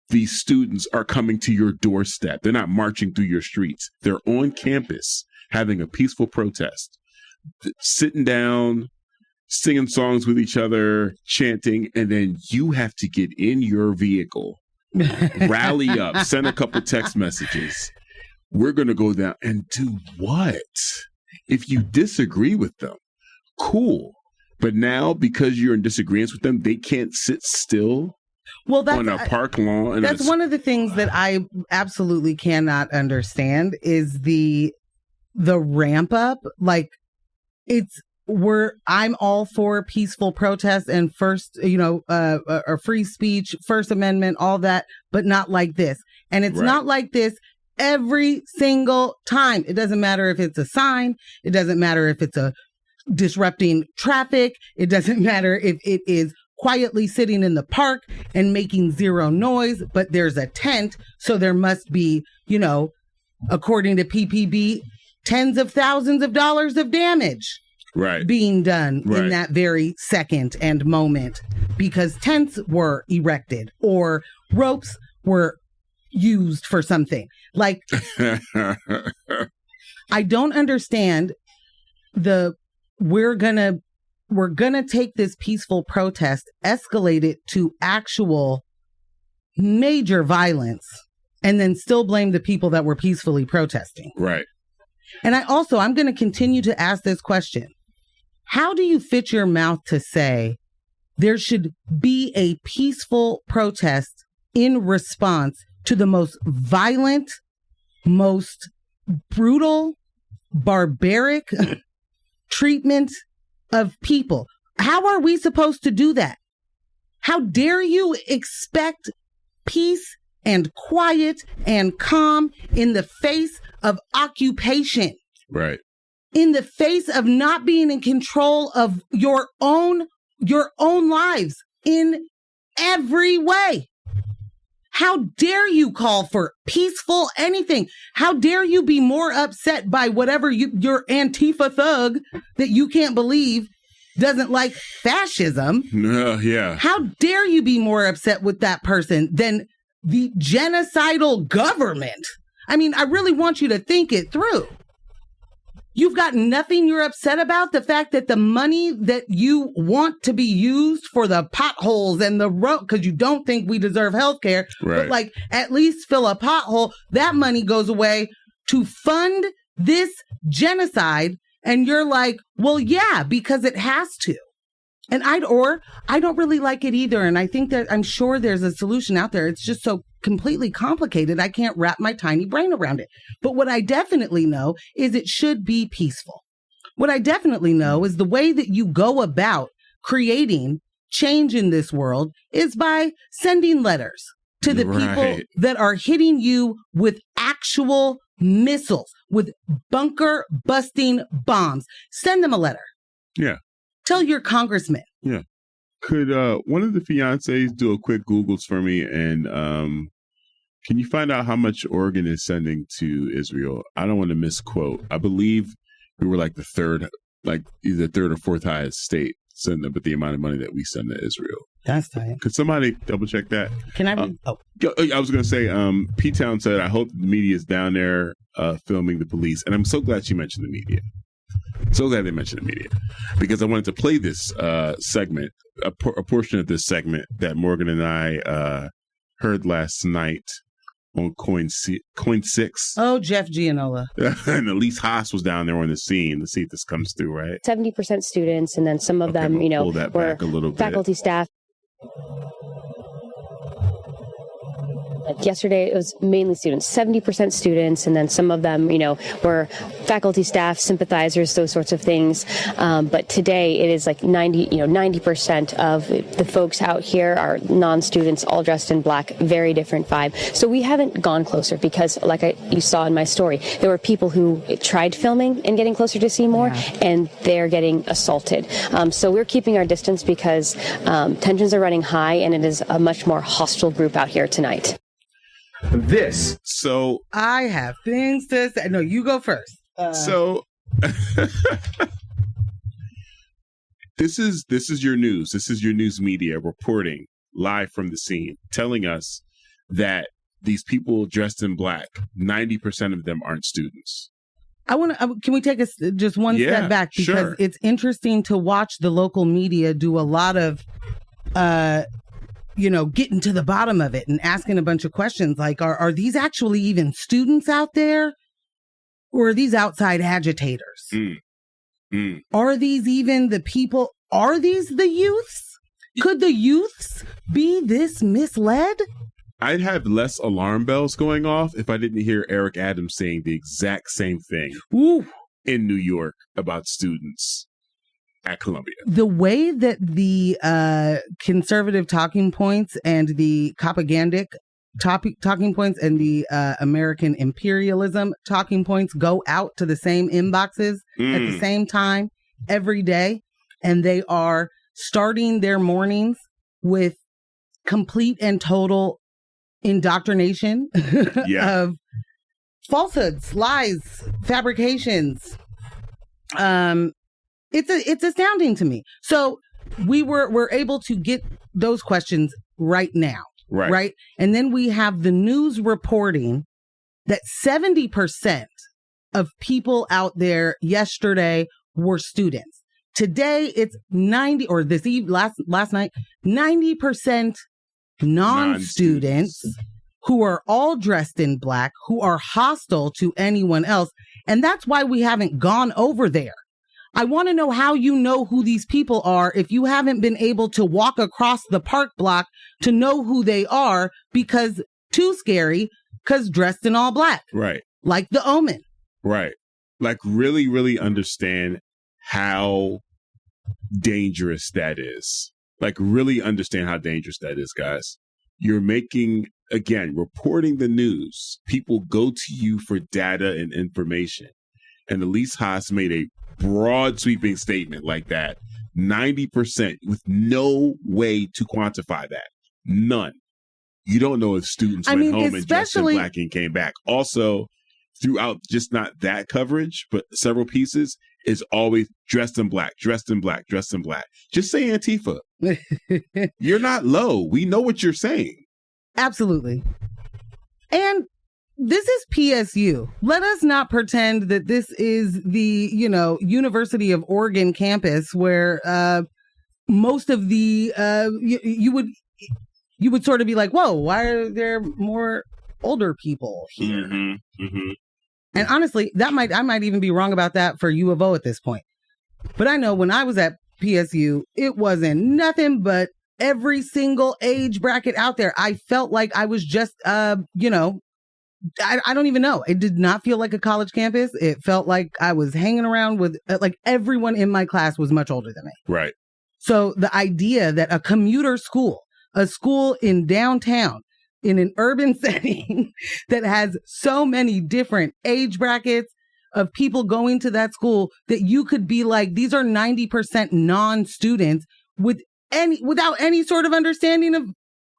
these students are coming to your doorstep. They're not marching through your streets. They're on campus having a peaceful protest, sitting down, singing songs with each other, chanting, and then you have to get in your vehicle, rally up, send a couple text messages. We're going to go down and do what? If you disagree with them, cool. But now, because you're in disagreement with them, they can't sit still on a park lawn. That's one of the things that I absolutely cannot understand is the ramp up. Like, I'm all for peaceful protest and first, or free speech, First Amendment, all that, but not like this. And it's not like this every single time. It doesn't matter if it's a sign. It doesn't matter if it's a disrupting traffic. It doesn't matter if it is quietly sitting in the park and making zero noise, but there's a tent. So there must be, according to PPB, tens of thousands of dollars of damage being done in that very second and moment because tents were erected or ropes were used for something. Like, I don't understand we're gonna take this peaceful protest, escalate it to actual major violence, and then still blame the people that were peacefully protesting. Right. And I'm going to continue to ask this question. How do you fit your mouth to say there should be a peaceful protest in response to the most violent, most brutal, barbaric treatment of people? How are we supposed to do that? How dare you expect peace and quiet and calm in the face of occupation? Right. In the face of not being in control of your own lives in every way. How dare you call for peaceful anything? How dare you be more upset by whatever your Antifa thug that you can't believe doesn't like fascism? Yeah. How dare you be more upset with that person than the genocidal government? I mean, I really want you to think it through. You've got nothing you're upset about? The fact that the money that you want to be used for the potholes and the road, because you don't think we deserve health care, but like at least fill a pothole, that money goes away to fund this genocide. And you're like, well, yeah, because it has to. And I don't really like it either. And I think I'm sure there's a solution out there. It's just so completely complicated. I can't wrap my tiny brain around it. But what I definitely know is it should be peaceful. What I definitely know is the way that you go about creating change in this world is by sending letters to the people that are hitting you with actual missiles, with bunker busting bombs. Send them a letter. Yeah. Tell your congressman. Yeah. Could one of the fiancés do a quick Googles for me, and can you find out how much Oregon is sending to Israel? I don't want to misquote. I believe we were like the third, like either third or fourth highest state sending, but the amount of money that we send to Israel. That's tight. Could somebody double check that? Can I? I was going to say, P-Town said, I hope the media is down there filming the police. And I'm so glad she mentioned the media. So glad they mentioned the media, because I wanted to play this segment, a portion of this segment that Morgan and I heard last night on Coin 6. Oh, Jeff Gianola. And Elise Haas was down there on the scene. Let's see if this comes through, right? 70% students, and then some of them, pull that were back a little bit. Faculty, staff. Yesterday, it was mainly students, 70% students, and then some of them, were faculty, staff, sympathizers, those sorts of things. But today, it is like 90% of the folks out here are non-students, all dressed in black, very different vibe. So we haven't gone closer because, like you saw in my story, there were people who tried filming and getting closer to see more, and they're getting assaulted. So we're keeping our distance because tensions are running high, and it is a much more hostile group out here tonight. So I have things to say. No, you go first. So this is your news. This is your news media reporting live from the scene, telling us that these people dressed in black, 90% of them aren't students. Can we take just one step back? Because it's interesting to watch the local media do a lot of, getting to the bottom of it and asking a bunch of questions like, are these actually even students out there? Or are these outside agitators? Are these even the people? Are these the youths? Could the youths be this misled? I'd have less alarm bells going off if I didn't hear Eric Adams saying the exact same thing in New York about students at Columbia. The way that the conservative talking points and the propagandic talking points and the American imperialism talking points go out to the same inboxes at the same time every day, and they are starting their mornings with complete and total indoctrination of falsehoods, lies, fabrications. It's astounding to me. So we're able to get those questions right now. Right. And then we have the news reporting that 70% of people out there yesterday were students. Today it's 90, or last night, 90% non-students who are all dressed in black, who are hostile to anyone else. And that's why we haven't gone over there. I want to know how you know who these people are if you haven't been able to walk across the park block to know who they are, because too scary, because dressed in all black. Right. Like The Omen. Right. Like really, really understand how dangerous that is. Like really understand how dangerous that is, guys. You're making, again, reporting the news. People go to you for data and information. And Elise Haas made a broad sweeping statement like that, 90% with no way to quantify that. None. You don't know if students went home and dressed in black and came back. Also, throughout just not that coverage, but several pieces, is always dressed in black, dressed in black, dressed in black. Just say Antifa. You're not low. We know what you're saying. Absolutely. And this is PSU. Let us not pretend that this is the, University of Oregon campus where most of the you would sort of be like, whoa, why are there more older people here? And honestly, I might even be wrong about that for U of O at this point. But I know when I was at PSU, it wasn't nothing but every single age bracket out there. I felt like I was just, I don't even know. It did not feel like a college campus. It felt like I was hanging around with, like, everyone in my class was much older than me. Right. So the idea that a commuter school, a school in downtown, in an urban setting that has so many different age brackets of people going to that school, that you could be like, these are 90% non-students without any sort of understanding of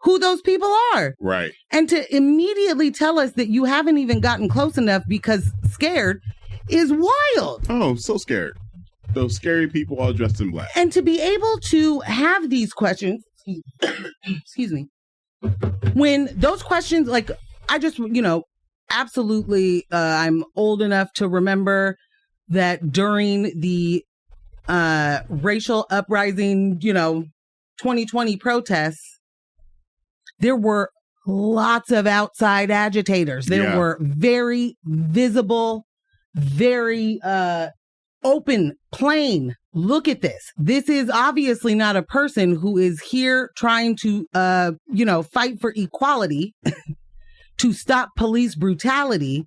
who those people are. Right. And to immediately tell us that you haven't even gotten close enough because scared is wild. Oh, I'm so scared. Those scary people all dressed in black. And to be able to have these questions, excuse me, when those questions, like, I just, absolutely, I'm old enough to remember that during the racial uprising, 2020 protests, there were lots of outside agitators. There were very visible, very open, plain. Look at this. This is obviously not a person who is here trying to, fight for equality, to stop police brutality.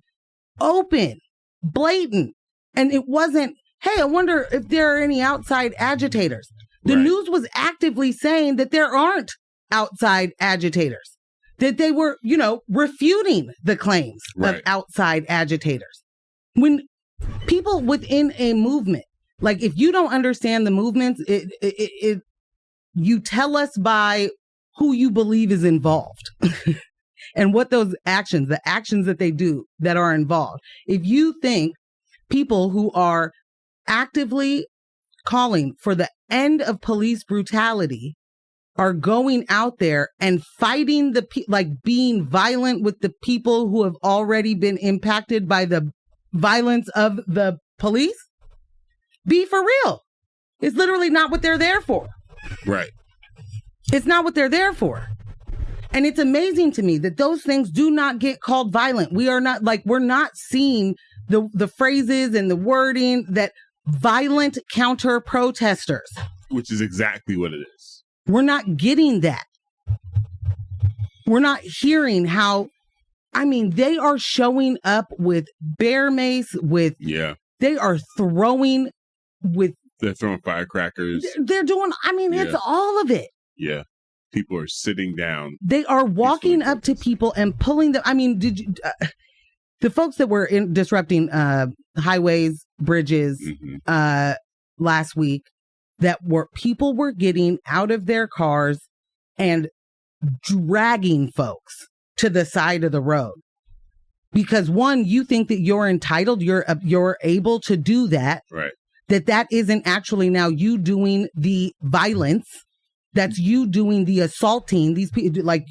Open, blatant. And it wasn't, hey, I wonder if there are any outside agitators. The news was actively saying that there aren't outside agitators, that they were, refuting the claims of outside agitators. When people within a movement, like, if you don't understand the movements, you tell us by who you believe is involved and what those actions, the actions that they do that are involved. If you think people who are actively calling for the end of police brutality are going out there and fighting being violent with the people who have already been impacted by the violence of the police, be for real. It's literally not what they're there for. Right. It's not what they're there for. And it's amazing to me that those things do not get called violent. We're not seeing the phrases and the wording that violent counter protesters. Which is exactly what it is. We're not getting that. We're not hearing how, they are showing up with bear mace, they are throwing they're throwing firecrackers. They're doing, it's all of it. Yeah. People are sitting down. They are walking up to people and pulling them. Did you, the folks that were disrupting highways, bridges, last week, people were getting out of their cars and dragging folks to the side of the road. Because one, you think that you're entitled, you're able to do that. Right. That isn't actually now you doing the violence. That's you doing the assaulting. These people, like,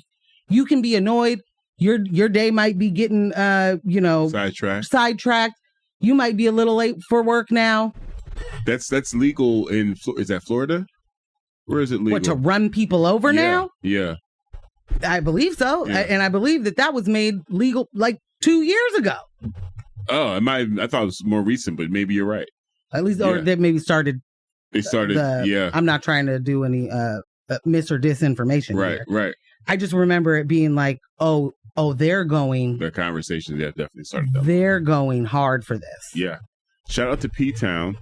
you can be annoyed. Your day might be getting, sidetracked. You might be a little late for work now. That's legal in, is that Florida? Where is it legal? What, to run people over now? Yeah. I believe so. Yeah. And I believe that was made legal like 2 years ago. Oh, I thought it was more recent, but maybe you're right. At least, or they maybe started. They started, I'm not trying to do any mis or disinformation. Right. I just remember it being like, they're going. Their conversations, definitely started. They're going hard for this. Yeah. Shout out to P-Town.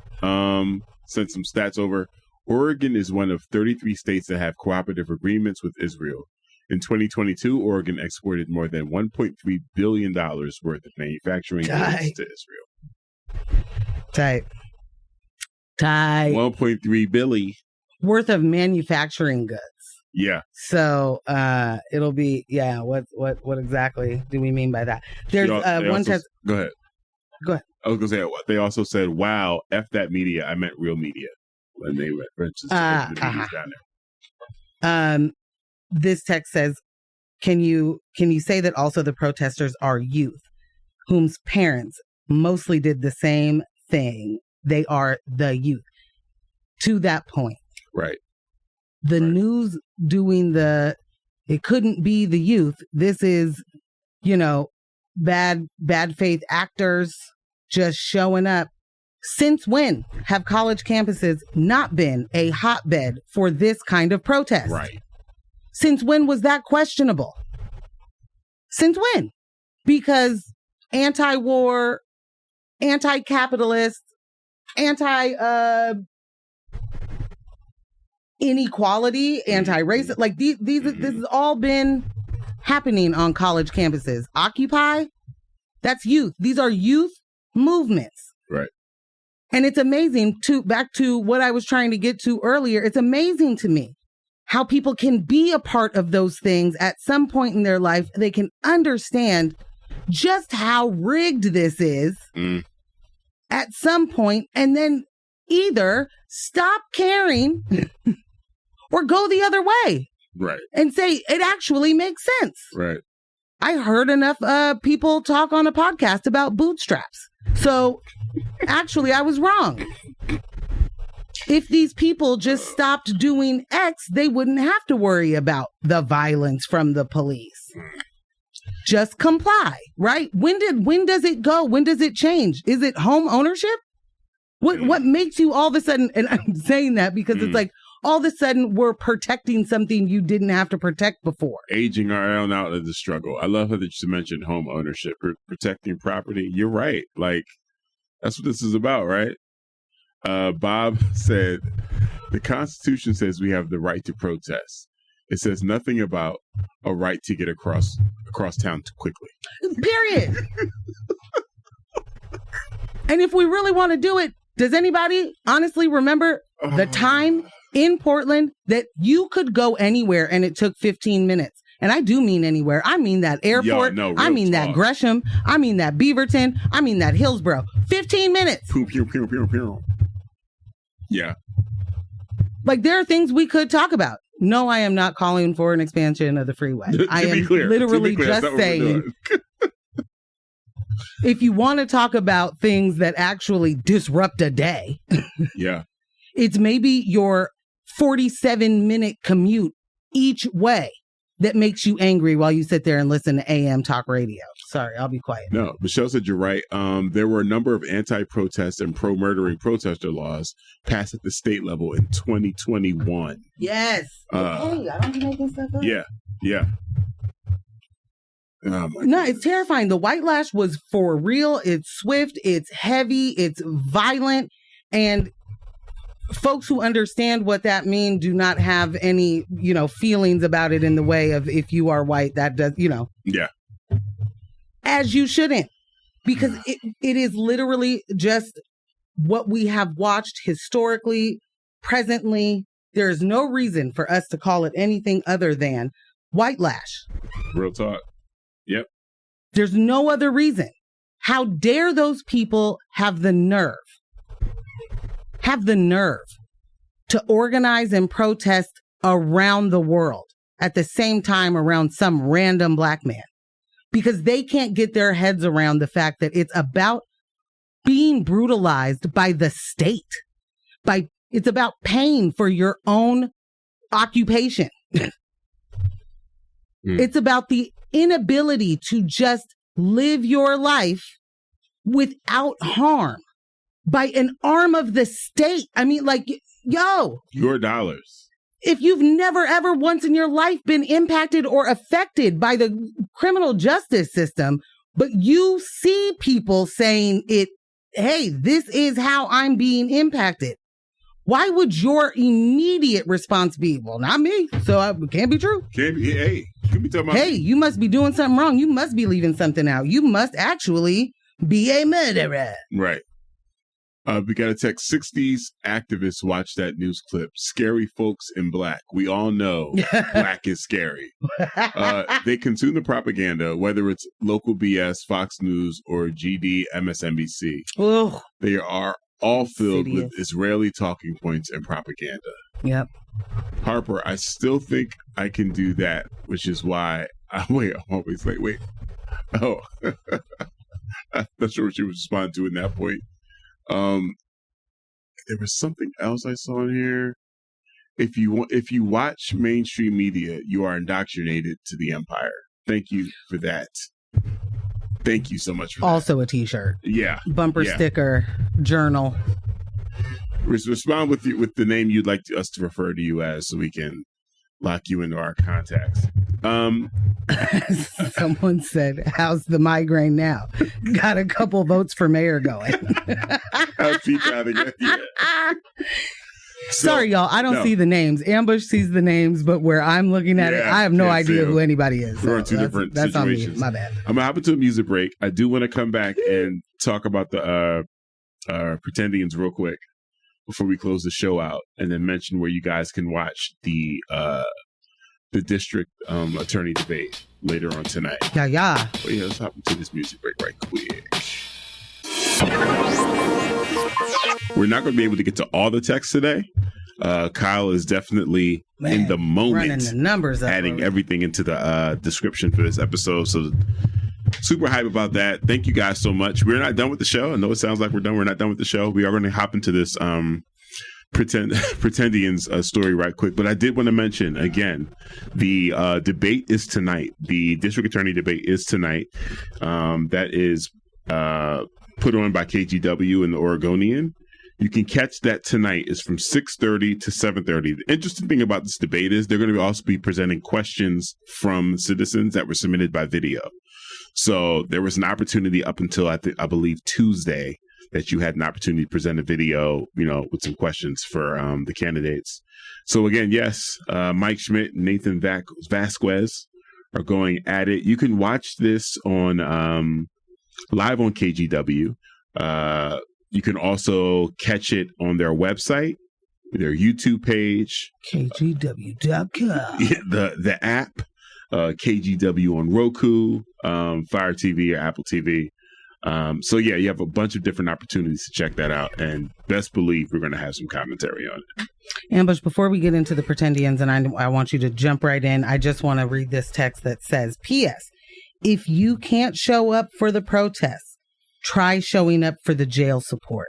Sent some stats over. Oregon is one of 33 states that have cooperative agreements with Israel. In 2022, Oregon exported more than $1.3 billion worth of manufacturing goods to Israel. Tight. 1.3 billion worth of manufacturing goods. Yeah. So it'll be what exactly do we mean by that? There's one test. Go ahead. I was gonna say they also said, "Wow, F that media. I meant real media." When they references the media's down there. This text says, "Can you say that also the protesters are youth, whose parents mostly did the same thing? They are the youth." To that point, right? The news doing it couldn't be the youth. This is, bad faith actors just showing up. Since when have college campuses not been a hotbed for this kind of protest? Right. Since when was that questionable? Since when? Because anti-war, anti-capitalist, inequality, anti-racist. Like this has all been happening on college campuses. Occupy, that's youth. These are youth movements. Right. And it's amazing back to what I was trying to get to earlier. It's amazing to me how people can be a part of those things at some point in their life. They can understand just how rigged this is at some point, and then either stop caring or go the other way. Right. And say it actually makes sense. Right. I heard enough people talk on a podcast about bootstraps. So actually, I was wrong. If these people just stopped doing X, they wouldn't have to worry about the violence from the police. Just comply, right? When does it go? When does it change? Is it home ownership? What makes you all of a sudden, and I'm saying that because it's like all of a sudden we're protecting something you didn't have to protect before. Aging our own out of the struggle. I love how that you mentioned home ownership, protecting property. You're right. Like, that's what this is about, right? Bob said, the Constitution says we have the right to protest. It says nothing about a right to get across town too quickly. Period. And if we really want to do it, does anybody honestly remember the time in Portland that you could go anywhere and it took 15 minutes? And I do mean anywhere. I mean that airport. I mean that Gresham. I mean that Beaverton. I mean that Hillsborough. 15 minutes. Pew, pew, pew, pew, pew. Yeah. Like, there are things we could talk about. No, I am not calling for an expansion of the freeway. I am literally just saying, if you want to talk about things that actually disrupt a day, yeah, it's maybe your 47-minute commute each way that makes you angry while you sit there and listen to AM talk radio. Sorry, I'll be quiet. No, Michelle said you're right. There were a number of anti-protest and pro-murdering protester laws passed at the state level in 2021. Yes. Hey, I don't be making stuff up. Yeah, yeah. No, it's terrifying. The white lash was for real. It's swift. It's heavy. It's violent. And folks who understand what that means do not have any, feelings about it in the way of, if you are white, that does, Yeah. As you shouldn't, because it is literally just what we have watched historically, presently. There is no reason for us to call it anything other than white lash. Real talk. Yep. There's no other reason. How dare those people have the nerve to organize and protest around the world at the same time around some random black man? Because they can't get their heads around the fact that it's about being brutalized by the state. It's about paying for your own occupation. It's about the inability to just live your life without harm by an arm of the state. I mean, like, yo. Your dollars. If you've never, ever once in your life been impacted or affected by the criminal justice system, but you see people saying hey, this is how I'm being impacted. Why would your immediate response be, well, not me, so it can't be true? Can't be. Hey, you could be talking about. Hey, you must be doing something wrong. You must be leaving something out. You must actually be a murderer. Right. We got a text. 60s activists watch that news clip. Scary folks in black. We all know black is scary. They consume the propaganda, whether it's local BS, Fox News, or GD, MSNBC. Ugh. They are all filled with Israeli talking points and propaganda. Yep. Harper, I still think I can do that, which is why I'm always like, wait. Oh, I'm not sure what you respond to in that point. There was something else I saw in here. If you watch mainstream media, you are indoctrinated to the empire. Thank you for that. Thank you so much for also that. A t-shirt. Yeah. Bumper sticker, journal. Respond with the name you'd like us to refer to you as so we can lock you into our contacts. Someone said, how's the migraine now? Got a couple votes for mayor going. How's Pete having it? Yeah. Sorry, y'all. I don't see the names. Ambush sees the names, but where I'm looking at it, I have no idea who anybody is. We're on two different situations. On me. My bad. I'm going to hop into a music break. I do want to come back and talk about the Pretendians real quick before we close the show out, and then mention where you guys can watch the district attorney debate later on tonight. Yeah. But yeah, let's hop into this music break right quick. We're not going to be able to get to all the text today. Kyle is definitely in the moment, running the numbers up, adding everything into the description for this episode. So super hype about that. Thank you guys so much. We're not done with the show. I know it sounds like we're done. We're not done with the show. We are going to hop into this Pretendians story right quick. But I did want to mention again, the debate is tonight. The district attorney debate is tonight. That is put on by KGW and the Oregonian. You can catch that tonight. It's from 6:30 to 7:30. The interesting thing about this debate is they're going to also be presenting questions from citizens that were submitted by video. So there was an opportunity up until I believe Tuesday that you had an opportunity to present a video, with some questions for the candidates. So again, yes, Mike Schmidt and Nathan Vasquez are going at it. You can watch this on live on KGW. You can also catch it on their website, their YouTube page, KGW.com. The app, KGW on Roku, Fire TV or Apple TV. So yeah, you have a bunch of different opportunities to check that out, and best believe we're going to have some commentary on it. Ambush, before we get into the Pretendians, and I want you to jump right in, I just want to read this text that says, P.S. If you can't show up for the protests, try showing up for the jail support.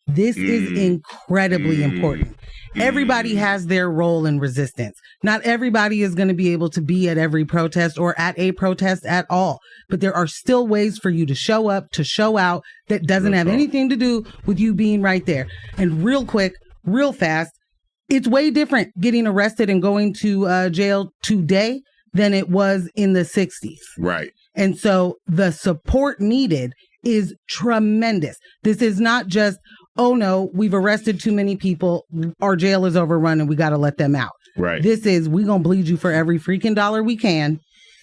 This is incredibly important. Everybody has their role in resistance. Not everybody is going to be able to be at every protest or at a protest at all. But there are still ways for you to show up, to show out, that doesn't have anything to do with you being right there. And real quick, real fast, it's way different getting arrested and going to jail today than it was in the 60s. Right. And so the support needed is tremendous. This is not just, oh no, we've arrested too many people, our jail is overrun and we got to let them out. Right. This is, we're going to bleed you for every freaking dollar we can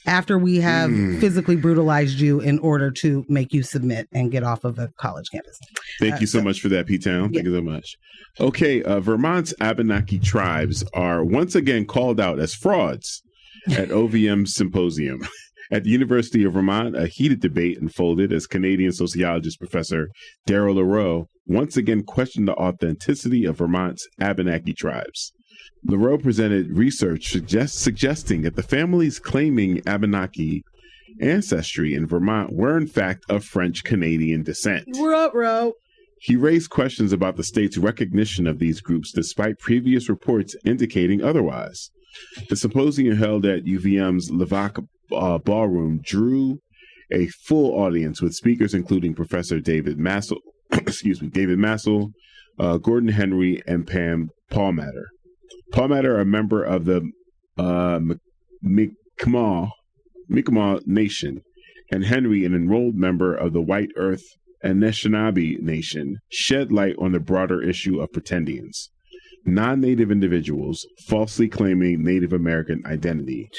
after we have physically brutalized you in order to make you submit and get off of a college campus. Thank you so much for that, P-Town. Thank you so much. Okay, Vermont's Abenaki tribes are once again called out as frauds at OVM Symposium. At the University of Vermont, a heated debate unfolded as Canadian sociologist Professor Darryl Leroux once again questioned the authenticity of Vermont's Abenaki tribes. Leroux presented research suggesting that the families claiming Abenaki ancestry in Vermont were in fact of French-Canadian descent. Ruh-roh. He raised questions about the state's recognition of these groups despite previous reports indicating otherwise. The symposium held at UVM's Levac Ballroom drew a full audience with speakers including Professor David Massel, Gordon Henry, and Pam Palmater. Palmater, a member of the Mi'kmaq Nation, and Henry, an enrolled member of the White Earth Anishinaabe Nation, shed light on the broader issue of Pretendians, non-Native individuals falsely claiming Native American identity,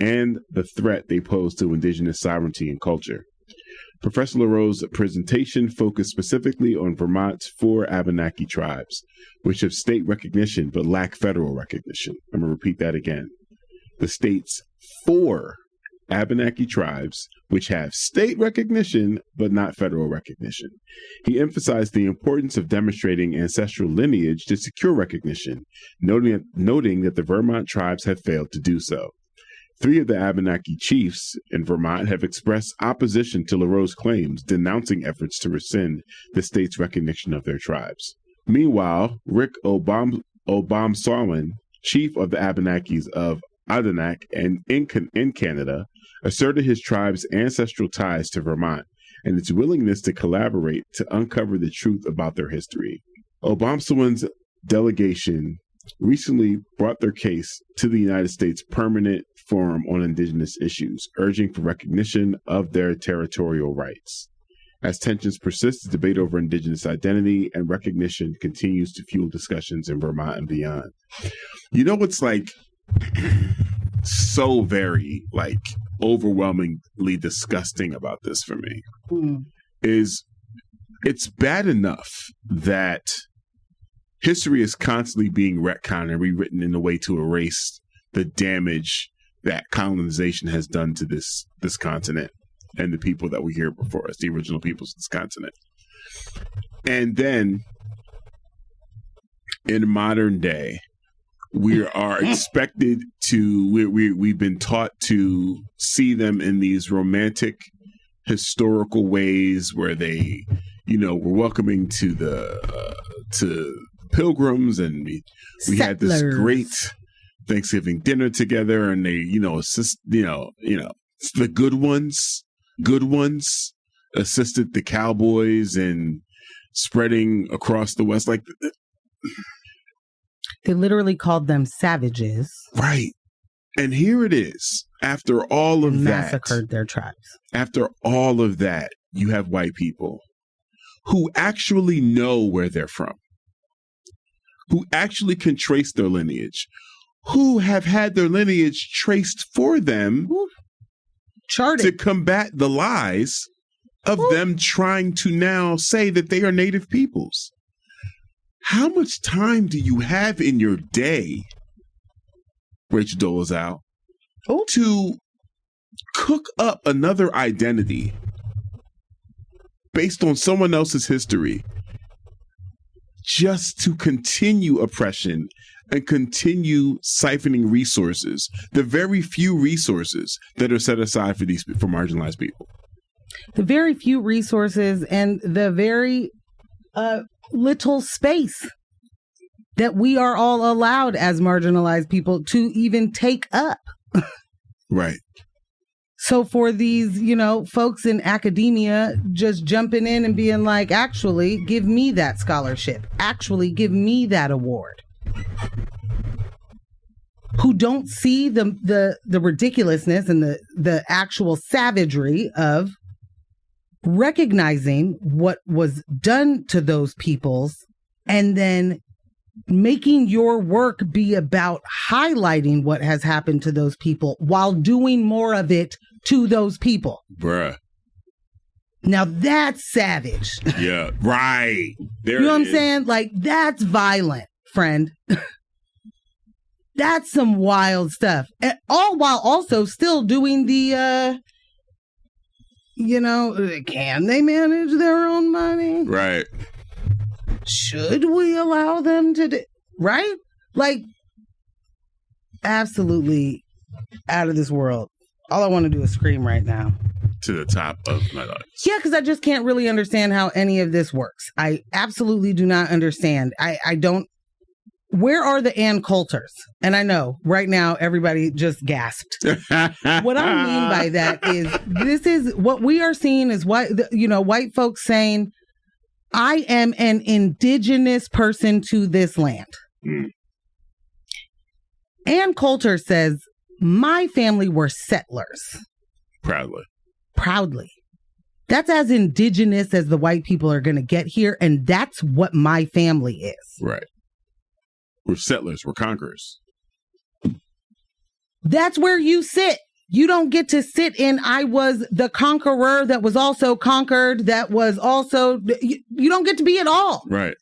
and the threat they pose to indigenous sovereignty and culture. Professor Leroux's presentation focused specifically on Vermont's 4 Abenaki tribes, which have state recognition but lack federal recognition. I'm going to repeat that again. The state's 4 Abenaki tribes, which have state recognition but not federal recognition. He emphasized the importance of demonstrating ancestral lineage to secure recognition, noting that the Vermont tribes have failed to do so. 3 of the Abenaki chiefs in Vermont have expressed opposition to Leroux's claims, denouncing efforts to rescind the state's recognition of their tribes. Meanwhile, Rick Obamsawin, chief of the Abenakis of Adirondack and in Canada, asserted his tribe's ancestral ties to Vermont and its willingness to collaborate to uncover the truth about their history. Obamsawin's delegation recently brought their case to the United States Permanent Forum on Indigenous Issues, urging for recognition of their territorial rights. As tensions persist, the debate over indigenous identity and recognition continues to fuel discussions in Vermont and beyond. You know what's like so very like overwhelmingly disgusting about this for me is it's bad enough that history is constantly being retconned and rewritten in a way to erase the damage that colonization has done to this continent and the people that were here before us, the original peoples of this continent. And then in modern day, we are expected to, we've been taught to see them in these romantic historical ways where they, you know, were welcoming to pilgrims, and we had this great Thanksgiving dinner together, and they, you know, assist, you know, the good ones assisted the cowboys in spreading across the West. Like, they literally called them savages. Right. And here it is. After all of that, massacred their tribes. After all of that, you have white people who actually know where they're from, who actually can trace their lineage, who have had their lineage traced for them, charted, to combat the lies of them trying to now say that they are native peoples. How much time do you have in your day, Rachel Dolezal, to cook up another identity based on someone else's history just to continue oppression and continue siphoning resources, the very few resources that are set aside for marginalized people? The very few resources and the very little space that we are all allowed as marginalized people to even take up. Right. So for these, you know, folks in academia just jumping in and being like, actually, give me that scholarship. Actually, give me that award. Who don't see the ridiculousness and the actual savagery of recognizing what was done to those peoples and then making your work be about highlighting what has happened to those people while doing more of it to those people. Bruh. Now that's savage. Yeah, right. There you know what I'm saying? Like, that's violent, friend. That's some wild stuff. And all while also still doing the, you know, can they manage their own money? Right. Should we allow them to do, right? Like, absolutely out of this world. All I want to do is scream right now. To the top of my lungs. Yeah, because I just can't really understand how any of this works. I absolutely do not understand. I don't. Where are the Ann Coulters? And I know right now everybody just gasped. What I mean by that is this is what we are seeing is white folks saying, I am an indigenous person to this land. Ann Coulter says, my family were settlers. Proudly. That's as indigenous as the white people are going to get here. And that's what my family is. Right. We're settlers. We're conquerors. That's where you sit. You don't get to sit in, I was the conqueror that was also conquered, that was also, you don't get to be it all. Right.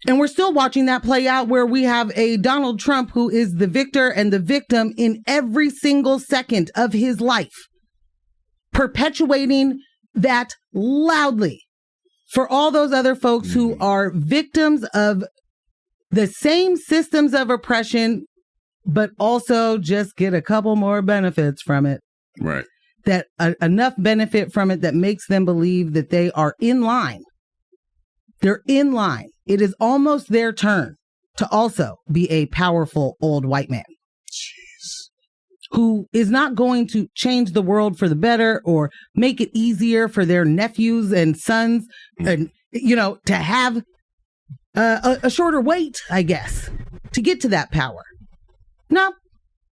And we're still watching that play out where we have a Donald Trump who is the victor and the victim in every single second of his life, perpetuating that loudly for all those other folks who are victims of the same systems of oppression, but also just get a couple more benefits from it. Right. That enough benefit from it that makes them believe that they are in line. They're in line. It is almost their turn to also be a powerful old white man. Jeez. Who is not going to change the world for the better or make it easier for their nephews and sons and, you know, to have a shorter wait, I guess, to get to that power. No.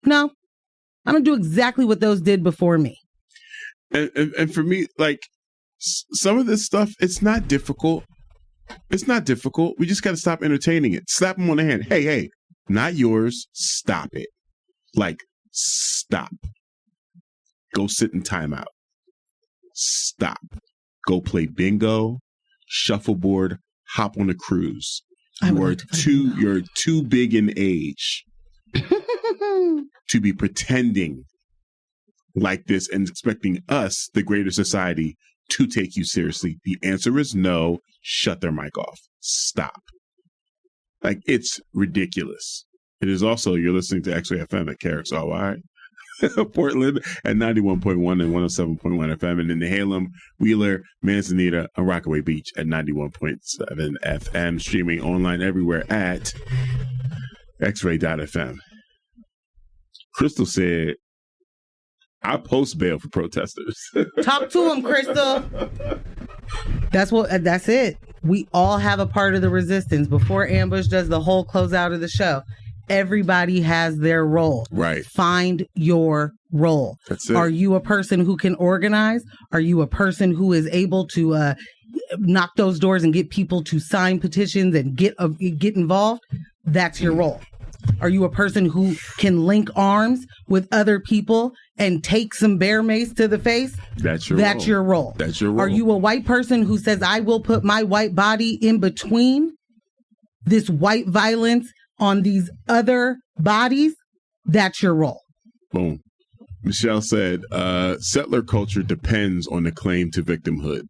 I'm going to do exactly what those did before me. And for me, like, some of this stuff, it's not difficult. It's not difficult. We just got to stop entertaining it. Slap them on the hand. Hey, not yours. Stop it. Like, stop. Go sit in timeout. Stop. Go play bingo, shuffleboard, hop on a cruise. You're too big in age to be pretending like this and expecting us, the greater society, to take you seriously. The answer is no. Shut their mic off. Stop. Like, it's ridiculous. It is also, you're listening to X-Ray FM at KRXRY, Portland at 91.1 and 107.1 FM, and in Nehalem, Wheeler, Manzanita, and Rockaway Beach at 91.7 FM, streaming online everywhere at xray.fm. Crystal said, I post bail for protesters. Talk to him, Crystal. That's it. We all have a part of the resistance. Before Ambush does the whole closeout of the show, everybody has their role. Right. Find your role. That's it. Are you a person who can organize? Are you a person who is able to knock those doors and get people to sign petitions and get involved? That's your role. Are you a person who can link arms with other people and take some bear mace to the face? That's your role. That's your role. Are you a white person who says, I will put my white body in between this white violence on these other bodies? That's your role. Boom. Michelle said, settler culture depends on the claim to victimhood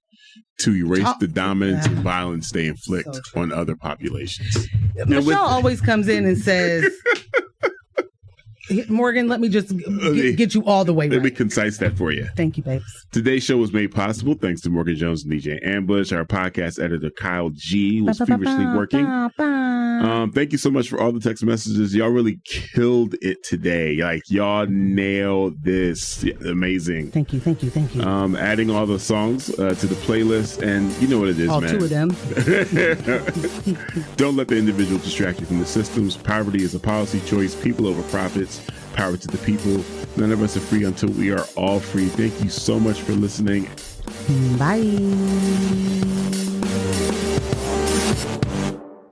to erase the dominance and violence they inflict on other populations. Michelle always comes in and says, Morgan, let me just get you all the way right. Let me concise that for you. Thank you, babes. Today's show was made possible thanks to Morgan Jones and DJ Ambush. Our podcast editor, Kyle G, was feverishly working. Thank you so much for all the text messages. Y'all really killed it today. Like, y'all nailed this. Yeah, amazing. Thank you. Adding all the songs to the playlist, and you know what it is, all man. Two of them. Don't let the individual distract you from the systems. Poverty is a policy choice. People over profits. Power to the people. None of us are free until we are all free. Thank you so much for listening. Bye.